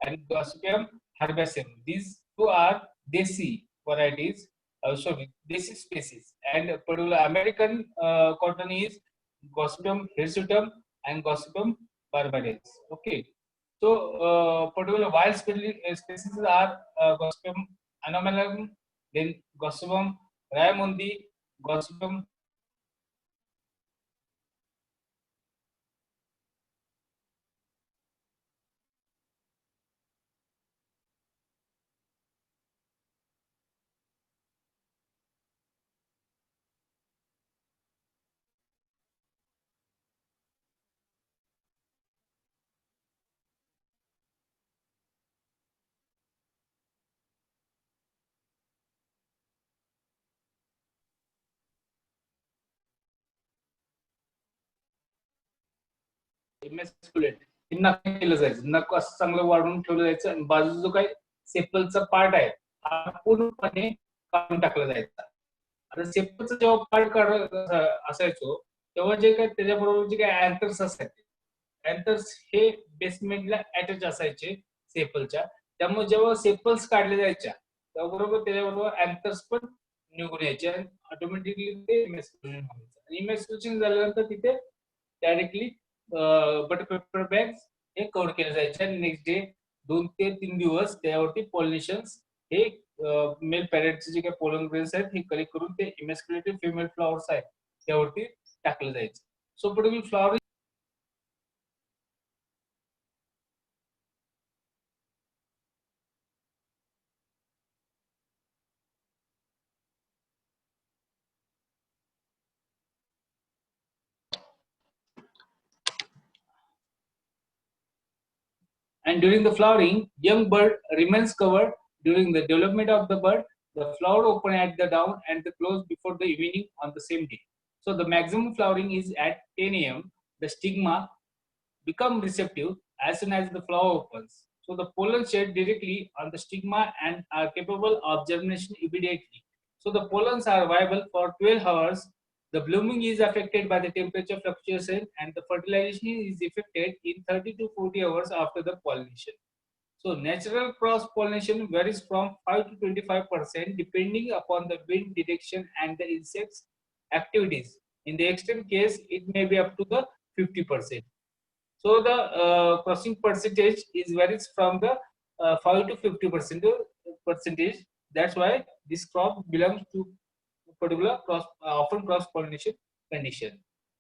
and Gossypium herbaceum. These two are Desi varieties, sorry, Desi species. And particular American cotton is Gossypium hirsutum and Gossypium barbares. Okay. So, particular wild species are Gossypium anomalum, then Gossypium Raimundi, Gossypium इमॅस्क्युलेट हे नख केलं जायचं. नख असं चांगलं वाढवून ठेवलं जायचं आणि बाजू जो काही सेपलचा पार्ट आहे हा पूर्णपणे काढून टाकला जायचा. आता सेपलचा जेव्हा पार्ट काढ असायचो तेव्हा जे काही त्याच्याबरोबर जे काही अँथर्स असायचे, अँथर्स हे बेसमेंटला अटॅच असायचे सेपलच्या. त्यामुळे जेव्हा सेपल्स काढले जायच्या त्याबरोबर त्याच्याबरोबर अँथर्स पण निघून यायचे आणि ऑटोमॅटिकली ते इमॅस्क्युलेशन व्हायचं. आणि इमॅस्क्युलेशन झाल्यानंतर तिथे डायरेक्टली बटर पेपर बॅग्स हे कव्हर केले जायचे आणि नेक्स्ट डे 2 ते 3 दिवस त्यावरती पॉलिनेशन्स हे मेल पॅरेटचे जे काही पोलन ग्रेन्स आहेत हे कलेक्ट करून ते इमॅस्क्युलेटेड फिमेल फ्लॉवर्स आहेत त्यावरती टाकलं जायचं. So particular flower and during the flowering, young bird remains covered. During the development of the bird, the flower open at the dawn and the close before the evening on the same day. So the maximum flowering is at 10 a.m. The stigma become receptive as soon as the flower opens. So the pollen shed directly on the stigma and are capable of germination immediately. So the pollens are viable for 12 hours. The blooming is affected by the temperature fluctuation and the fertilization is effected in 30 to 40 hours after the pollination. So natural cross pollination varies from 5 to 25% depending upon the wind direction and the insects activities. In the extreme case, it may be up to the 50%. So the crossing percentage is varies from the 5 to 50% percentage. That's why this crop belongs to particular cross often cross pollination condition.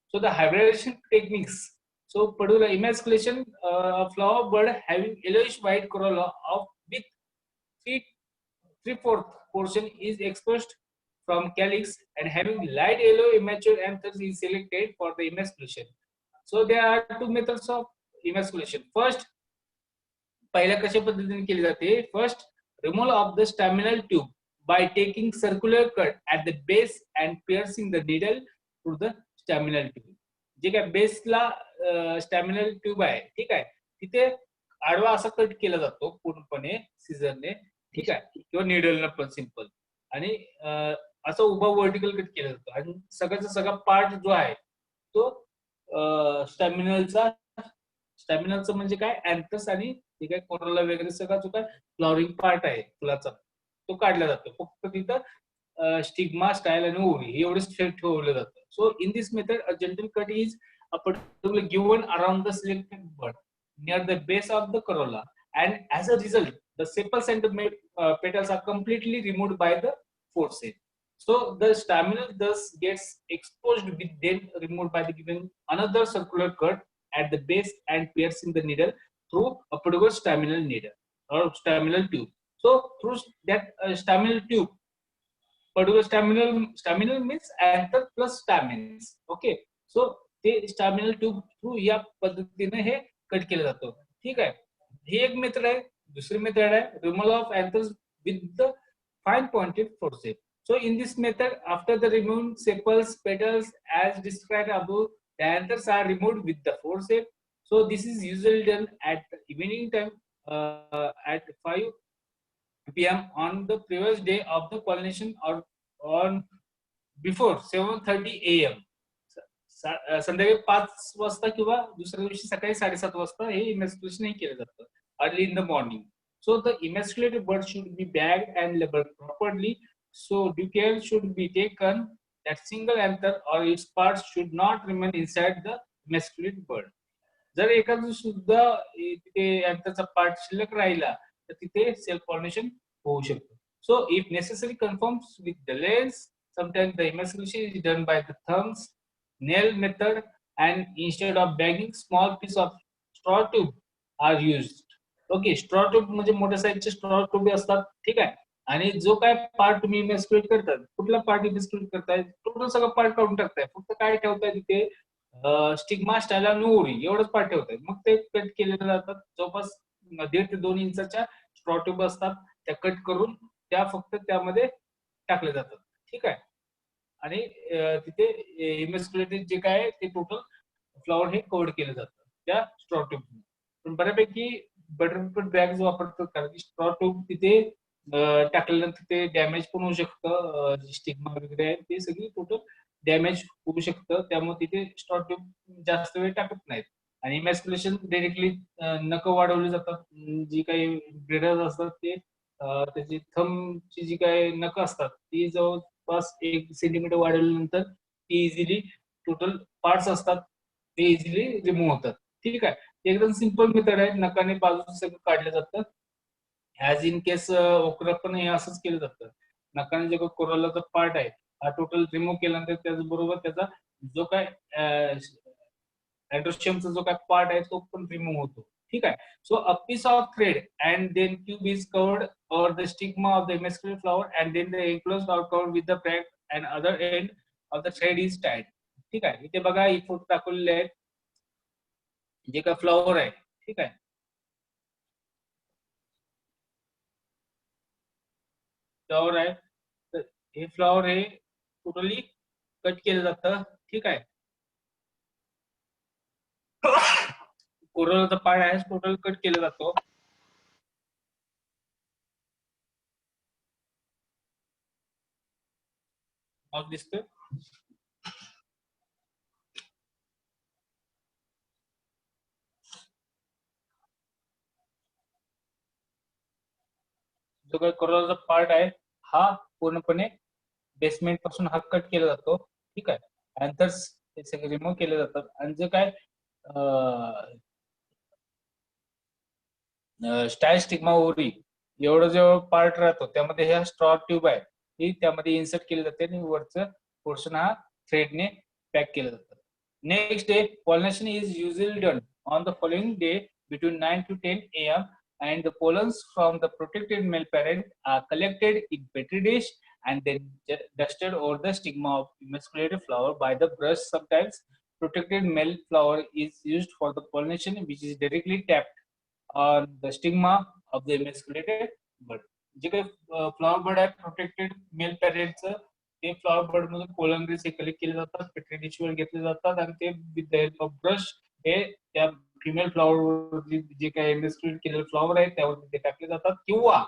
So the hybridization techniques. So particular emasculation of flower bird having yellowish white corolla of with three three-fourth portion is exposed from calyx and having light yellow immature anthers is selected for the emasculation. So there are two methods of emasculation. First, पहिल्या कशा पद्धतीने केली जाते. First, removal of the staminal tube by taking circular cut at the base and piercing the needle through the staminal tube. जे काय बेसला स्टॅमिनल tube आहे, ठीक आहे, तिथे आडवा असा कट केला जातो पूर्णपणे सीझरने, ठीक आहे, किंवा निडलनं पण सिंपल. आणि असं उभा वर्टिकल कट केला जातो आणि सगळ्याचा सगळा पार्ट जो आहे तो स्टॅमिनलचा म्हणजे काय, अँथस आणि जे काय कोरोला वगैरे सगळा जो काय फ्लॉवरिंग पार्ट आहे फुलाचा तो काढला जातो. फक्त तिथं स्टिग्मा, स्टाईल आणि ओव्हरी एवढंच ठेवलं जातं. So in this method a general cut is particularly given around the selected bud near the base of the corolla, and as a result the sepals and the petals are completely removed by the forceps. So the staminal thus gets exposed with then removed by the giving another circular cut at the base and piercing the needle through a particular staminal needle or staminal tube. So through that staminal tube, particular staminal means anther plus stamens. Okay, so ते स्टॅमिनल tube through या पद्धतीने हे cut केलं जातं. ठीक आहे, ही एक method आहे. दुसरी मेथड आहे removal of anthers with the fine pointed forcep. So in this method, after the removed sepals, petals, as described above, the anthers are removed with the forceps. So this is usually done at the evening time at 5 p.m. on the previous day of the pollination or on before 7:30 AM. संध्याकाळी 5 वाजता किंवा दुसऱ्या दिवशी सकाळी 7:30 वाजता हे इमॅस्क्युलेशन हे केलं जातं early in the morning. So the emasculated bird should be bagged and labeled properly. So due care should be taken that single anther or its parts should not remain inside the emasculated bird. जर एखादं सुद्धा तिथे अँथरचा part शिल्लक राहिला तर तिथे self pollination होऊ शकतं. So if necessary confirms with the lens, sometimes the emasculation is done by the thumbs, nail method, and instead of bagging, small piece of straw tube are used. Okay, straw tube म्हणजे मोठ्या साईजचे straw tube असतात, ठीक आहे. आणि जो काय part तुम्ही इमॅस्क्युलेट करतात, कुठला पार्ट इमॅस्क्युलेट करताय, टोटल सगळं पार्ट काढून टाकताय, फक्त काय ठेवताय तिथे स्टिग्मा, स्टायला, नोरी एवढंच पार्ट ठेवताय. मग ते कट केलेले जातात. जवळपास 1.5 ते 2 इंचाच्या स्ट्रॉ ट्यूब असतात, त्या कट करून त्या फक्त त्यामध्ये टाकल्या जातात, ठीक आहे. आणि तिथे इमॅस्क्युलेटेड जे काय ते टोटल फ्लॉवर हे कव्हर केलं जातं त्या स्ट्रॉ ट्यूब. पण बऱ्यापैकी बटरपेपर बॅग्स वापरतात कारण की स्ट्रॉ ट्यूब तिथे टाकल्यानंतर ते डॅमेज पण होऊ शकतं. स्टिग्मा वगैरे आहे ते सगळी टोटल डॅमेज होऊ शकतं. त्यामुळे तिथे स्ट्रॉ ट्यूब जास्त वेळ टाकत नाहीत. आणि इमॅस्क्युलेशन डायरेक्टली नख वाढवली जातात. जी काही ब्रीडर्स असतात ते त्याची थंबची जी काही नख असतात ती जवळपास 1 सेंटीमीटर वाढवल्यानंतर ती इझिली टोटल पार्ट्स असतात ते इझिली रिमूव्ह होतात, ठीक आहे. एकदम सिंपल मेथड आहे. नखाने बाजूचं सगळं काढलं जातं. ऍज इन केस ओकरा पण हे असंच केलं जातं. नखाने जे कोरोलाचा पार्ट आहे हा टोटल रिमूव्ह केल्यानंतर त्याचबरोबर त्याचा जो काय अँड्रोशियमचा जो काय पार्ट आहे तो पण रिमूव्ह होतो, ठीक आहे. So a piece of thread and then tube is covered over the stigma of the emasculated flower and then the enclosed are covered with the bract and other end of the thread is tied, ठीक आहे. इथे बघा ही photo दाखवलेले आहेत जे काय flower आहे, ठीक आहे. फ्लॉवर आहे तर हे फ्लॉवर हे टोटली कट केलं जातं, ठीक आहे. कोरोनाचा पाय आहे टोटल कट केला जातो. माऊस दिसतोय जो काही कोरोनाचा पार्ट आहे हा पूर्णपणे बेसमेंट पासून हा कट केला जातो, ठीक आहे. अँथर्स हे सगळे रिमूव्ह केले जातात आणि जे काय स्टाय स्टिग्मा ओरी एवढं जो पार्ट राहतो त्यामध्ये ह्या स्ट्रॉ ट्यूब आहे ही त्यामध्ये इन्सर्ट केली जाते आणि वरचं पोर्शन हा थ्रेडने पॅक केलं जातं. Next day pollination is usually done on the following day between 9 to 10 a.m. and the pollens from the protected male parent are collected in petri dish and then dusted over the stigma of emasculated flower by the brush. Sometimes protected male flower is used for the pollination which is directly tapped on the stigma of the emasculated bud. जे काही flower bird आहे protected mail पॅरेंटचं ते flower bird मधून पोलंग्रीज हे collect केले जातात, petri डिशवर घेतले जातात आणि ते with the help of brush हे त्या फिमेल फ्लॉवर जे काही इन्व्हेस्टमेंट केलेले फ्लॉवर आहे त्यावर ते टाकले जातात किंवा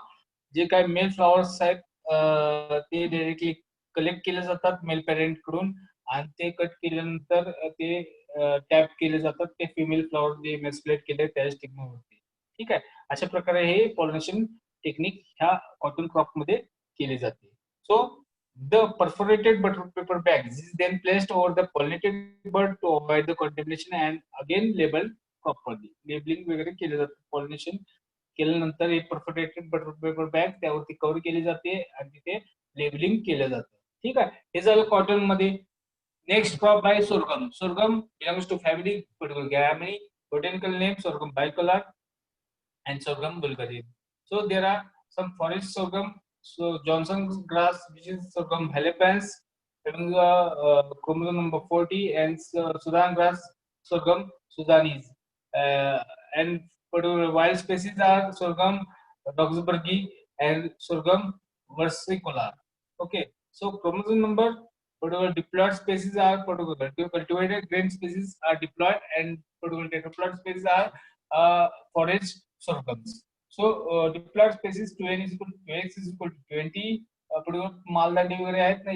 जे काही मेल फ्लॉवर्स आहेत ते डायरेक्टली कलेक्ट केले जातात मेल पॅरेंट कडून आणि ते कट केल्यानंतर ते टॅप केले जातात ते फिमेल फ्लॉवर जे मेस्कुलेट केले त्या स्टिग्मावरती, ठीक आहे. अशा प्रकारे हे पॉलिनेशन टेक्निक ह्या कॉटन क्रॉप मध्ये केली जाते. So the perforated butter paper bags is then placed over the pollinated bird to avoid the contamination and again labeled properly. Labeling वगैरे केले जाते. पॉलिनेशन केल्यानंतर हे परफोरेटेड बटर पेपर बॅग त्यावरती कव्हर केली जाते आणि तिथे लेबलिंग केलं जातं, ठीक आहे. हे झालं कॉटन मध्ये. नेक्स्ट क्रॉप आहे sorghum. Sorghum belongs to family Gramineae. Botanical name sorghum bicolor and sorghum vulgare. So there are some forest sorghum. So Johnson's grass, which is sorghum halepians, having chromosome number 40, and Sudan grass, sorghum Sudanese. And particular wild species are sorghum roxburghi and sorghum versicolor. Okay, so chromosome number particular diploid species are particular cultivated grain species are diploid and particular tetraploid species are forage sorghums. So diploid species 2n is equal to 2x is equal to 20 Maldandi वगैरे आहेत ना,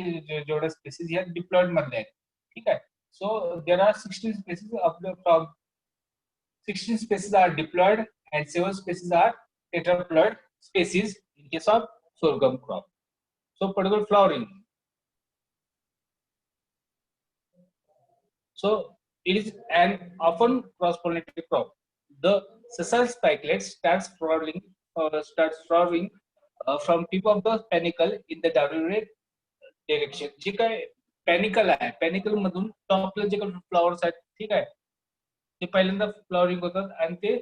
जेवढ्या spaces ह्या diploid मधल्या आहेत. ठीक आहे. So there are 16 species of the 16 species are diploid and 7 species are tetraploid species in case of sorghum crop. So particular flowering. So it is an often cross-pollinated crop. The sessile spikelets starts flowering from tip of the panicle in the downward direction. जे काय पॅनिकल आहे, पॅनिकल मधून टॉपला जे काही flowers आहेत, ठीक आहे, ते पहिल्यांदा फ्लॉवरिंग होतात आणि ते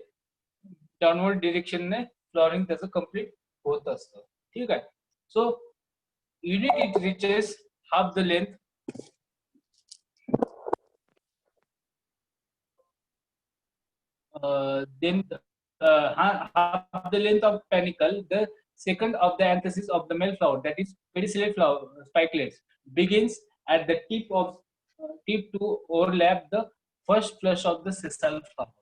डाउनवर्ड डिरेक्शनने फ्लॉवरिंग त्याचं कम्प्लीट होत असतं. ठीक आहे. So until it reaches half the length then half the length of panicle. The second of the anthesis of the male flower, that is pedicellate flower spikelets, begins at the tip to overlap the first flush of the sessile flower.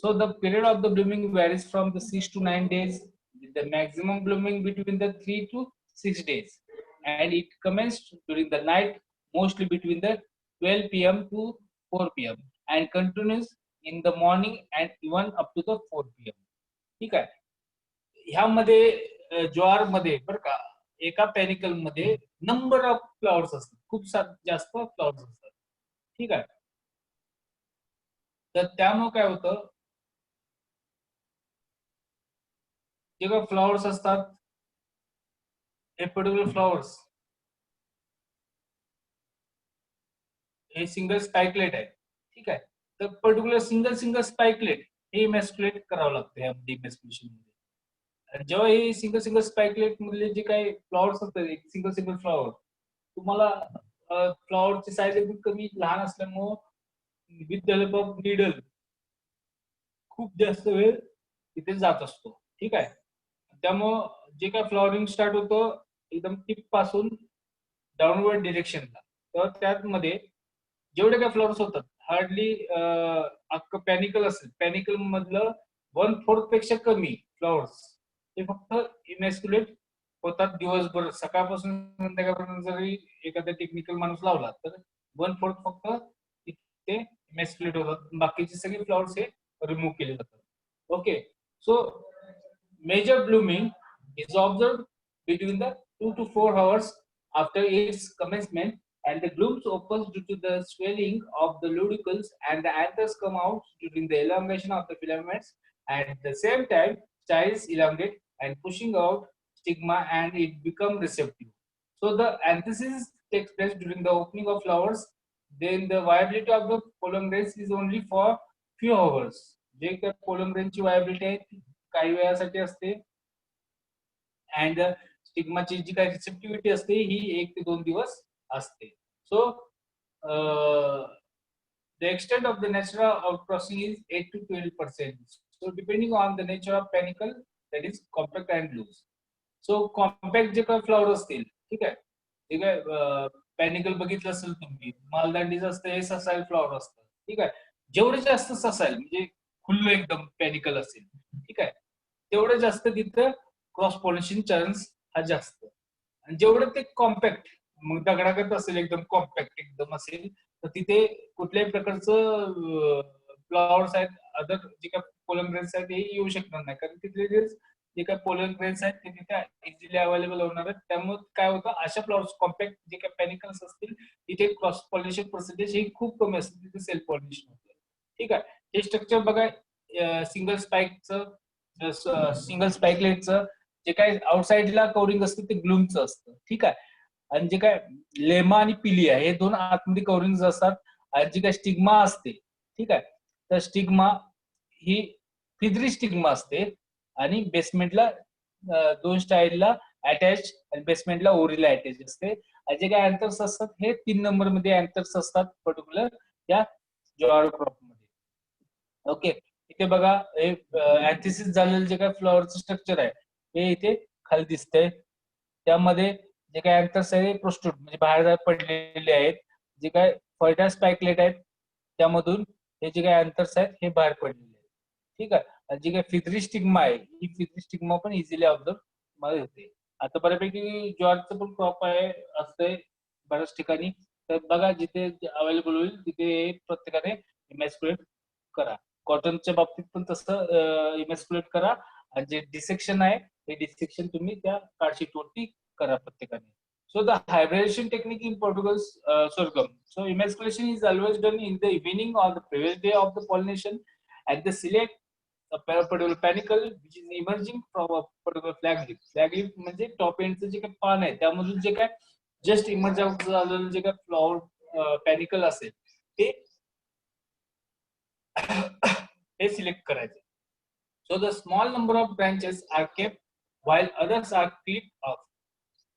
So the period of the blooming varies from the 6 to 9 days, with the maximum blooming between the 3 to 6 days, and it commenced during the night, mostly between the 12 p.m. to 4 p.m. and continues in the morning and even up to the 4 p.m. ठीक आहे. ह्यामध्ये ज्वार मध्ये बरं का, एका पॅनिकल मध्ये number of flowers असतात, खूप जास्त फ्लॉवर्स असतात. ठीक आहे. तर त्यामुळे काय होतं, जेव्हा फ्लॉवर्स असतात, हे पर्टिक्युलर फ्लॉवर्स हे सिंगल स्पाइकलेट आहे. ठीक आहे. तर पर्टिक्युलर सिंगल स्पाइकलेट हे इमॅस्क्युलेट करावं लागतं यामध्ये इमॅस्क्युलेशन मध्ये. जेव्हा हे सिंगल स्पाइकलेट मधले जे काही फ्लॉवर्स असतात, सिंगल फ्लॉवर, तुम्हाला फ्लॉवरची साईज एकदम कमी लहान असल्यामुळं with the help of needle खूप जास्त वेळ तिथे जात असतो. ठीक आहे. त्यामुळं जे काय फ्लॉवरिंग स्टार्ट होतं एकदम टिप पासून डाऊनवर्ड डिरेक्शनला, तर त्यामध्ये जेवढे काय फ्लॉवर्स होतात, हार्डली अख्खं पॅनिकल असेल, पॅनिकल मधलं 1/4 पेक्षा कमी फ्लॉवर्स हे फक्त इमॅस्क्युलेट होतात दिवसभर. सकाळपासून संध्याकाळपर्यंत जरी एखादा टेक्निकल माणूस लावला तर 1/4 फक्त ते इमॅस्क्युलेट होतात, बाकीचे सगळे फ्लॉवर्स हे रिमूव्ह केले जातात. Okay. So major blooming is observed between the 2 to 4 hours after its commencement, and the blooms opens due to the swelling of the ludicles, and the anthers come out during the elongation of the filaments. At the same time, styles elongate and pushing out stigma, and it becomes receptive. So the anthesis takes place during the opening of flowers. Then the viability of the pollen grains is only for few hours. जे काही pollen grain ची viability आहे ती काही वेळासाठी असते, and स्टिग्माची जी काही रिसेप्टिव्हिटी असते ही 1 ते 2 दिवस असते. So the extent of the natural outcrossing is 8 to 12%. So depending on the nature of panicle, that is compact and loose. So compact जे काही फ्लॉवर असतील, ठीक आहे, जे काय पॅनिकल बघितलं असेल तुम्ही, मालदांडीचं असतं, हे ससाईल फ्लॉवर असतं. ठीक आहे. जेवढे जास्त ससाईल म्हणजे खुल्लं एकदम पॅनिकल असेल, ठीक आहे, तेवढं जास्त तिथं क्रॉस पॉलिनेशन चान्स हा जास्त. आणि जेवढं ते कॉम्पॅक्ट, मग दगडागत असेल, एकदम कॉम्पॅक्ट एकदम असेल, तर तिथे कुठल्याही प्रकारचं फ्लॉवर्स आहेत, अदर जे काही पोलन ग्रेन्स आहेत हे येऊ शकणार नाही, कारण तिथले जे काही पोलन ग्रेन्स आहेत ते तिथे इझिली अवेलेबल होणार आहेत. त्यामुळे काय होतं, अशा फ्लॉवर्स कॉम्पॅक्ट जे काही पॅनिकल्स असतील तिथे क्रॉस पॉलिनेशन पर्सेंटेज ही खूप कमी असते, तिथे सेल्फ पॉलिनेशन होतं. ठीक आहे. हे स्ट्रक्चर बघा, सिंगल स्पाइकलेटचं जे काय आउटसाइडला कव्हरिंग असतं ते ग्लूमचं असतं. ठीक आहे. आणि जे काय लेमा आणि पिलिया हे दोन आतमध्ये कव्हरिंग असतात. आणि जी काय स्टिग्मा असते, ठीक आहे, तर स्टिग्मा ही फिदरी स्टिग्मा असते आणि बेसमेंटला दोन स्टाईलला अटॅच आणि बेसमेंटला ओरीला अटॅच असते. आणि जे काय अँथर्स असतात हे 3 नंबर मध्ये अँथर्स असतात पर्टिक्युलर या ज्वार क्रॉप मध्ये. ओके. इथे बघा, हे अँथिसिस झालेलं जे काय फ्लॉवरचं स्ट्रक्चर आहे हे इथे खाली दिसतंय. त्यामध्ये जे काय अँथर्स आहे प्रोस्ट्रूट म्हणजे बाहेर पडलेले आहेत. जे काय फर्टाइल स्पाइकलेट आहेत त्यामधून हे जे काय अँथर्स आहेत हे बाहेर पडलेले आहेत. ठीक आहे. आणि जी काय फिदरी स्टिग्मा आहे ही फिदरी स्टिग्मा पण इझिली ऑब्झर्व मध्ये होते. आता बऱ्यापैकी ज्वारचं पण क्रॉप आहे असते बऱ्याच ठिकाणी. तर बघा जिथे अवेलेबल होईल तिथे प्रत्येकाने इमॅस्क्युलेट करा. कॉटनच्या बाबतीत पण तसं इमॅस्क्युलेट करा आणि जे डिसेक्शन आहे ते डिसेक्शन तुम्ही त्या कार्डशीट वरती करा प्रत्येकाने. So the hybridization technique in Portugal's sorghum. So emasculation is always done in the evening or the previous day of the pollination, and the select a particular panicle which is emerging from a particular flag leaf. Flag leaf म्हणजे top एंडचं जे काही पान आहे त्यामधून जे काय just emerge झालेलं जे काय फ्लॉवर पॅनिकल असेल ते हे सिलेक्ट करायचे. So the small number of branches are kept while others are clipped off,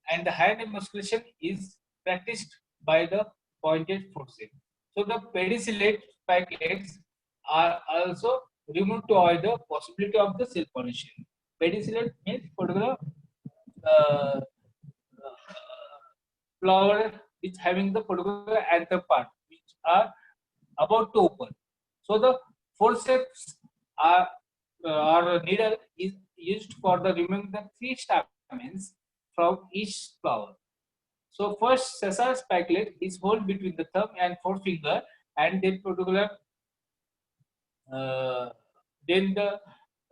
and the hand emasculation is practiced by the pointed forceps. So the pedicellate spikelets are also removed to avoid the possibility of the self pollination. Pedicellate means particular uh, flower which having the particular anther part which are about to open. So the forceps are or needle is used for the removing the three stamens from each flower. So first sessile spikelet is held between the thumb and forefinger, and then particular then the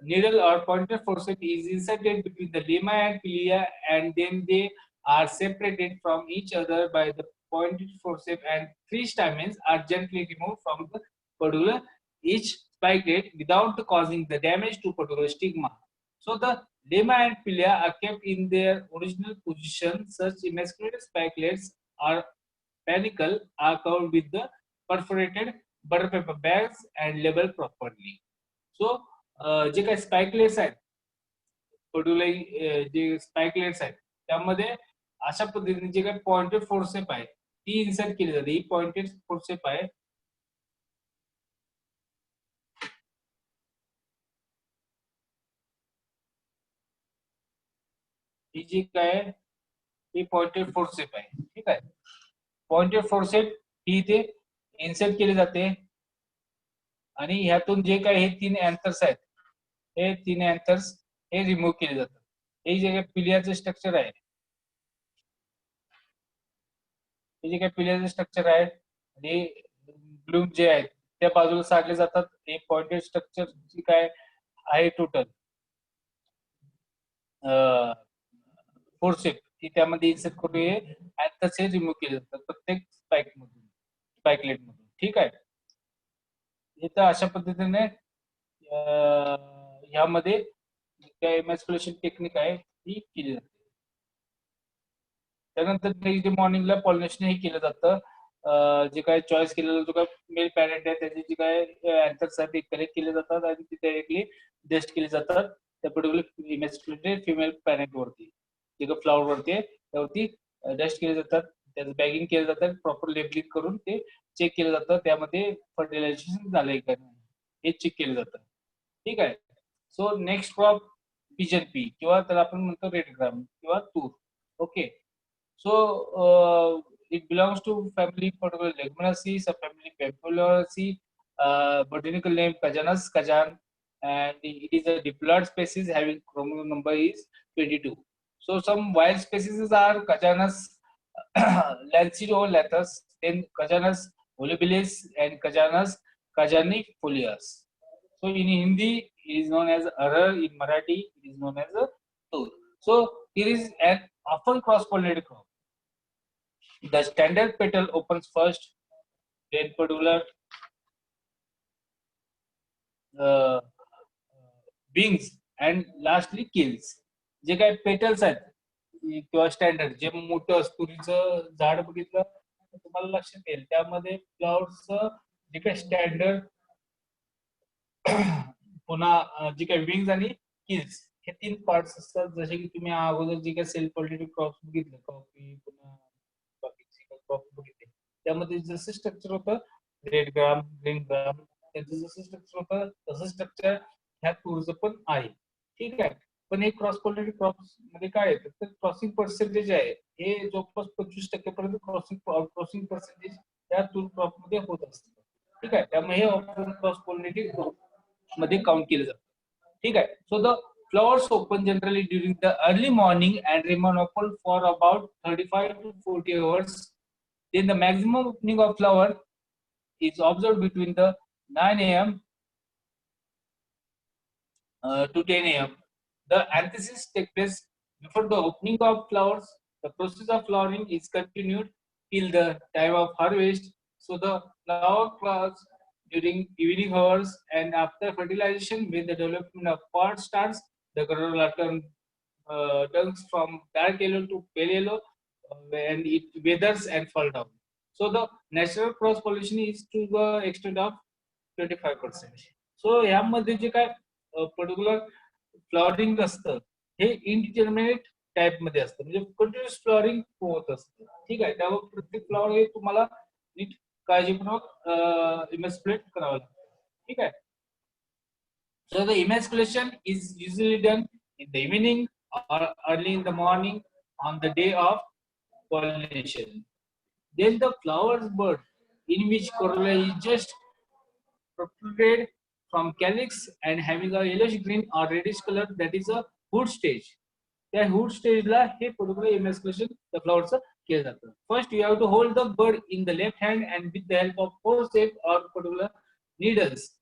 needle or pointer forceps is inserted between the lemma and pilia, and then they are separated from each other by the pointed forceps, and three stamens are gently removed from the particular each spikelet without causing the damage to particular stigma. So the lemma and pilia are kept in their original position. Such emasculated spikelets are panicle are covered with the perforated butter paper bags and labeled properly. So जे काही spikelets आहेत particularly जे spikelets आहेत त्यामध्ये अशा पद्धतीने जे काही पॉइंटेड फोर्सेप आहे ती इन्सर्ट केली जाते. ही पॉइंटेड फोर्सेप आहे ही जी काय ही पॉइंटेड फोर्सेप आहे. ठीक आहे. पॉइंटेड फोर्सेप ही इथे इन्सर्ट केली जाते आणि ह्यातून जे काही हे तीन अँथर्स आहेत हे तीन अँथर्स हे रिमूव्ह केले जातात. हे जे काही पिलियाचं स्ट्रक्चर आहे हे जे काही पिलियाचं स्ट्रक्चर आहे आणि ब्लूम जे आहेत त्या बाजूला साडले जातात. हे पॉइंटेड स्ट्रक्चर जी काय आहे टोटल फोर्सेप ती त्यामध्ये इन्सर्ट करून हे अँथर्स हे रिमूव्ह केले जातात प्रत्येक स्पाइकलेट मधून. ठीक आहे. इथं अशा पद्धतीने ह्यामध्ये काय इमॅस्क्युलेशन टेक्निक आहे ती केली जाते. त्यानंतर नेक्स्ट डे मॉर्निंगला पॉलिनेशन हे केलं जातं. जे काय चॉईस केलेलं जो काय मेल पॅरेंट आहे त्याचे जे काय अँथर्स आहेत ते कलेक्ट केले जातात आणि ते डायरेक्टली डस्ट केले जातात त्या पर्टिक्युलर इमॅस्क्युलेटेड फिमेल पॅरेंट वरती जे काही फ्लॉवर वरती आहे त्यावरती डस्ट केले जातात. त्याचं बॅगिंग केलं जातं. प्रॉपर लेबलिंग करून ते चेक केलं जातं त्यामध्ये फर्टिलायझेशन झालंय का हे चेक केलं जातं. ठीक आहे. So next crop pigeon P किंवा त्याला आपण म्हणतो रेड ग्राम किंवा तूर. Okay. So it belongs to family particular Leguminosae, subfamily Pampulariaceae, botanical name Cajanus cajan, and it is a diploid species having chromosome number is 22. So some wild species are Cajanus lanceolata, then Cajanus volubilis, and Cajanus cajanifolius. So in Hindi it is known as Arar, in Marathi it is known as a Tur. So here is an often cross-pollinated crop. The standard petal opens first, then particular wings, and lastly kills. जे काही petals आहेत किंवा standard जे मोठं तुरीचं झाड बघितलं तुम्हाला लक्षात येईल त्यामध्ये फ्लॉवर्सचं जे काही स्टँडर्ड पुन्हा जे काही विंग्स आणि किल्स हे तीन पार्ट्स असतात. जसे की तुम्ही अगोदर जे काही सेल्फ पॉलिनेटेड क्रॉप्स बघितलं कॉफी पुन्हा बाकीचे क्रॉप बघितले त्यामध्ये जसं स्ट्रक्चर होतं रेड ग्राम ग्रीन ग्राम त्याचं जसं स्ट्रक्चर होतं तसं स्ट्रक्चर ह्या टूरचं पण आहे. ठीक आहे. पण हे क्रॉस पॉलिनेटेड क्रॉप्स मध्ये काय येतं तर क्रॉसिंग पर्सेंटेज आहे हे जवळपास 25% पर्यंत क्रॉसिंग पर्सेंटेज त्या टूर क्रॉप मध्ये होत असतं. ठीक आहे. त्यामुळे हे क्रॉस पॉलिनेटेड मध्ये काउंट केलं जातं. ठीक आहे. So the Flowers open generally during the early morning and remain open for about 35 to 40 hours. Then the maximum opening of flower is observed between the 9 a.m. To 10 a.m. The anthesis takes place before the opening of flowers. The process of flowering is continued till the time of harvest. So the flower flowers during evening hours and after fertilization, when the development of pod starts, the corolla turns from dark yellow to pale yellow and it withers and fall down. So the natural cross pollination is to the extent of 25%. So यामध्ये जे काय particular flowering असतं हे indeterminate type मध्ये असतं म्हणजे continuous flowering होत असतं. ठीक आहे, त्यावर प्रत्येक फ्लॉवर हे तुम्हाला नीट काळजीपूर्वक इमेस्कुलेट करावं लागतं. ठीक आहे. So the emasculation is usually done in the evening or early in the morning on the day of pollination. Then the flowers bud in which corolla is just protrude from calyx and having a yellowish green or reddish color, that is a hood stage. त्या hood stage ला हे particular emasculation the flowers केलं जातं. First you have to hold the bud in the left hand and with the help of forceps or particular needles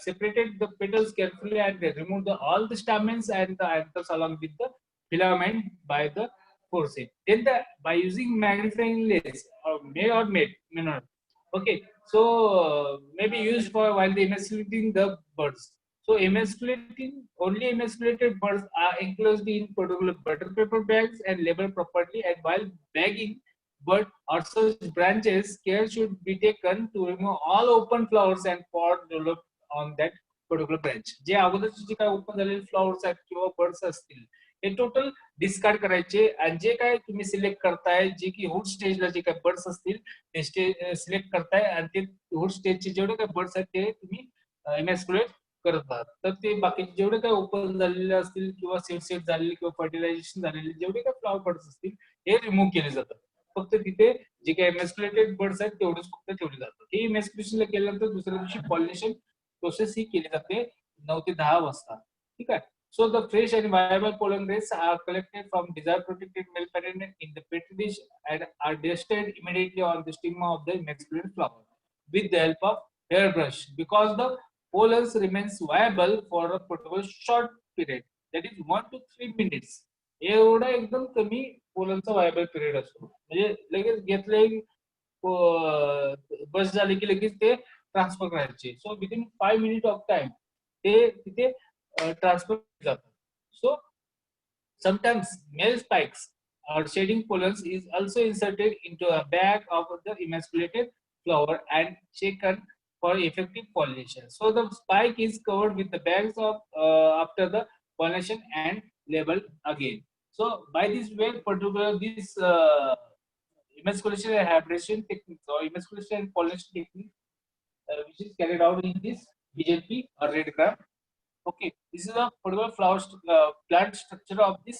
separated the petals carefully and remove all the stamens and the anthers along with the filament by the forceps. Then by using magnifying lens or may not. Okay, so maybe used for while the emasculating the birds. So only emasculated birds are enclosed in particular butter paper bags and labeled properly. And while bagging bird or such branches, care should be taken to remove all open flowers and pods developed on that particular branch. जे अगोदरचे जे काय open झालेले flowers आहेत किंवा birds असतील हे total discard करायचे आणि जे काय तुम्ही सिलेक्ट करताय जे की हुड स्टेजला जे काय बर्ड्स असतील ते सिलेक्ट करताय आणि ते हुड स्टेजचे जेवढे काय बर्ड्स आहेत ते तुम्ही इमॅस्क्युलेट करत आहात. तर ते बाकीचे जेवढे काय ओपन झालेले असतील किंवा सेट झालेले किंवा फर्टिलायझेशन झालेले जेवढे काय फ्लॉवर बर्ड्स असतील हे रिमूव्ह केले जातात. फक्त तिथे जे काही इमॅस्क्युलेटेड बर्ड्स आहेत तेवढेच फक्त ठेवले जातात. हे इमॅस्क्युलेशन केल्यानंतर दुसऱ्या दिवशी पॉलिनेशन प्रोसेस ही केली जाते 9 ते 10 वाजता. ठीक आहे. So the fresh and viable pollen grains are collected from desired protected male parent in the petri dish and are dusted immediately on the stigma of the emasculated flower with the help of hairbrush because the pollen remains viable for a particular short period, that is 1 to 3 minutes. एवढा एकदम कमी पोलनचा viable period असतो. म्हणजे लगेच घेतले बस झाले की लगेच ते ट्रान्सफर करायचे. So within 5 minute of time ते तिथे ट्रान्सफर जातात. So sometimes male spikes or shading pollens is also inserted into a bag of the emasculated flower and shaken for effective pollination. So the spike is covered with the bags of after the pollination and labeled again. So by this way, particular this emasculation and hybridization techniques or emasculation and pollination technique which is carried out in this BJP or red gram. Okay, this is a particular flower plant structure of this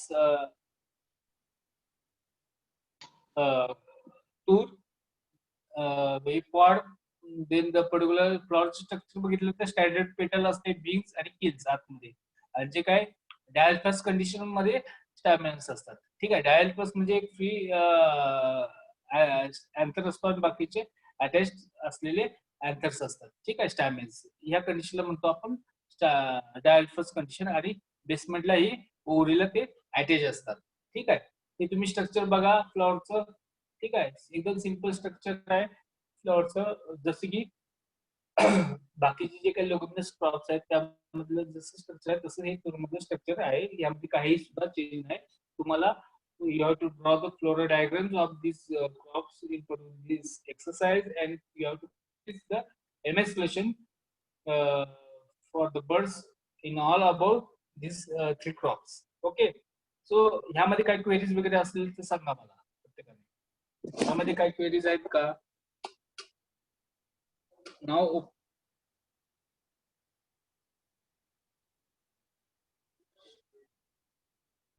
tour. Pod, then the particular flower structure बघितलं तर standard पेटल असते, wings आणि kills आतमध्ये आणि जे काय डायल्फस condition मध्ये स्टॅमेन्स असतात. ठीक आहे, डायल्फस म्हणजे एक फ्री अँथर असतो आणि बाकीचे अटॅच असलेले अँथर्स असतात. ठीक आहे, स्टॅमेन्स ह्या कंडिशनला म्हणतो आपण डायल्फस कंडिशन आणि बेसमेंटला ही ओव्हरीला ते अटॅच असतात. ठीक आहे, हे तुम्ही स्ट्रक्चर बघा फ्लॉवरचं. ठीक आहे, एकदम सिंपल स्ट्रक्चर आहे फ्लॉवरचं. जसं की बाकीचे जे काही लोगोमिनस क्रॉप्स आहेत त्यामधलं जसं स्ट्रक्चर आहे तसं हे तुरमधलं स्ट्रक्चर आहे. यामध्ये काही सुद्धा चेंज नाही. तुम्हाला you have to draw the floral diagrams of these crops in this exercise and you have to fix the emasculation for the birds in all about these 3 crops. Okay, so ह्यामध्ये काही queries वगैरे असतील तर सांगा मला प्रत्येकाने. ह्यामध्ये काही क्वेरीज आहेत का? नाव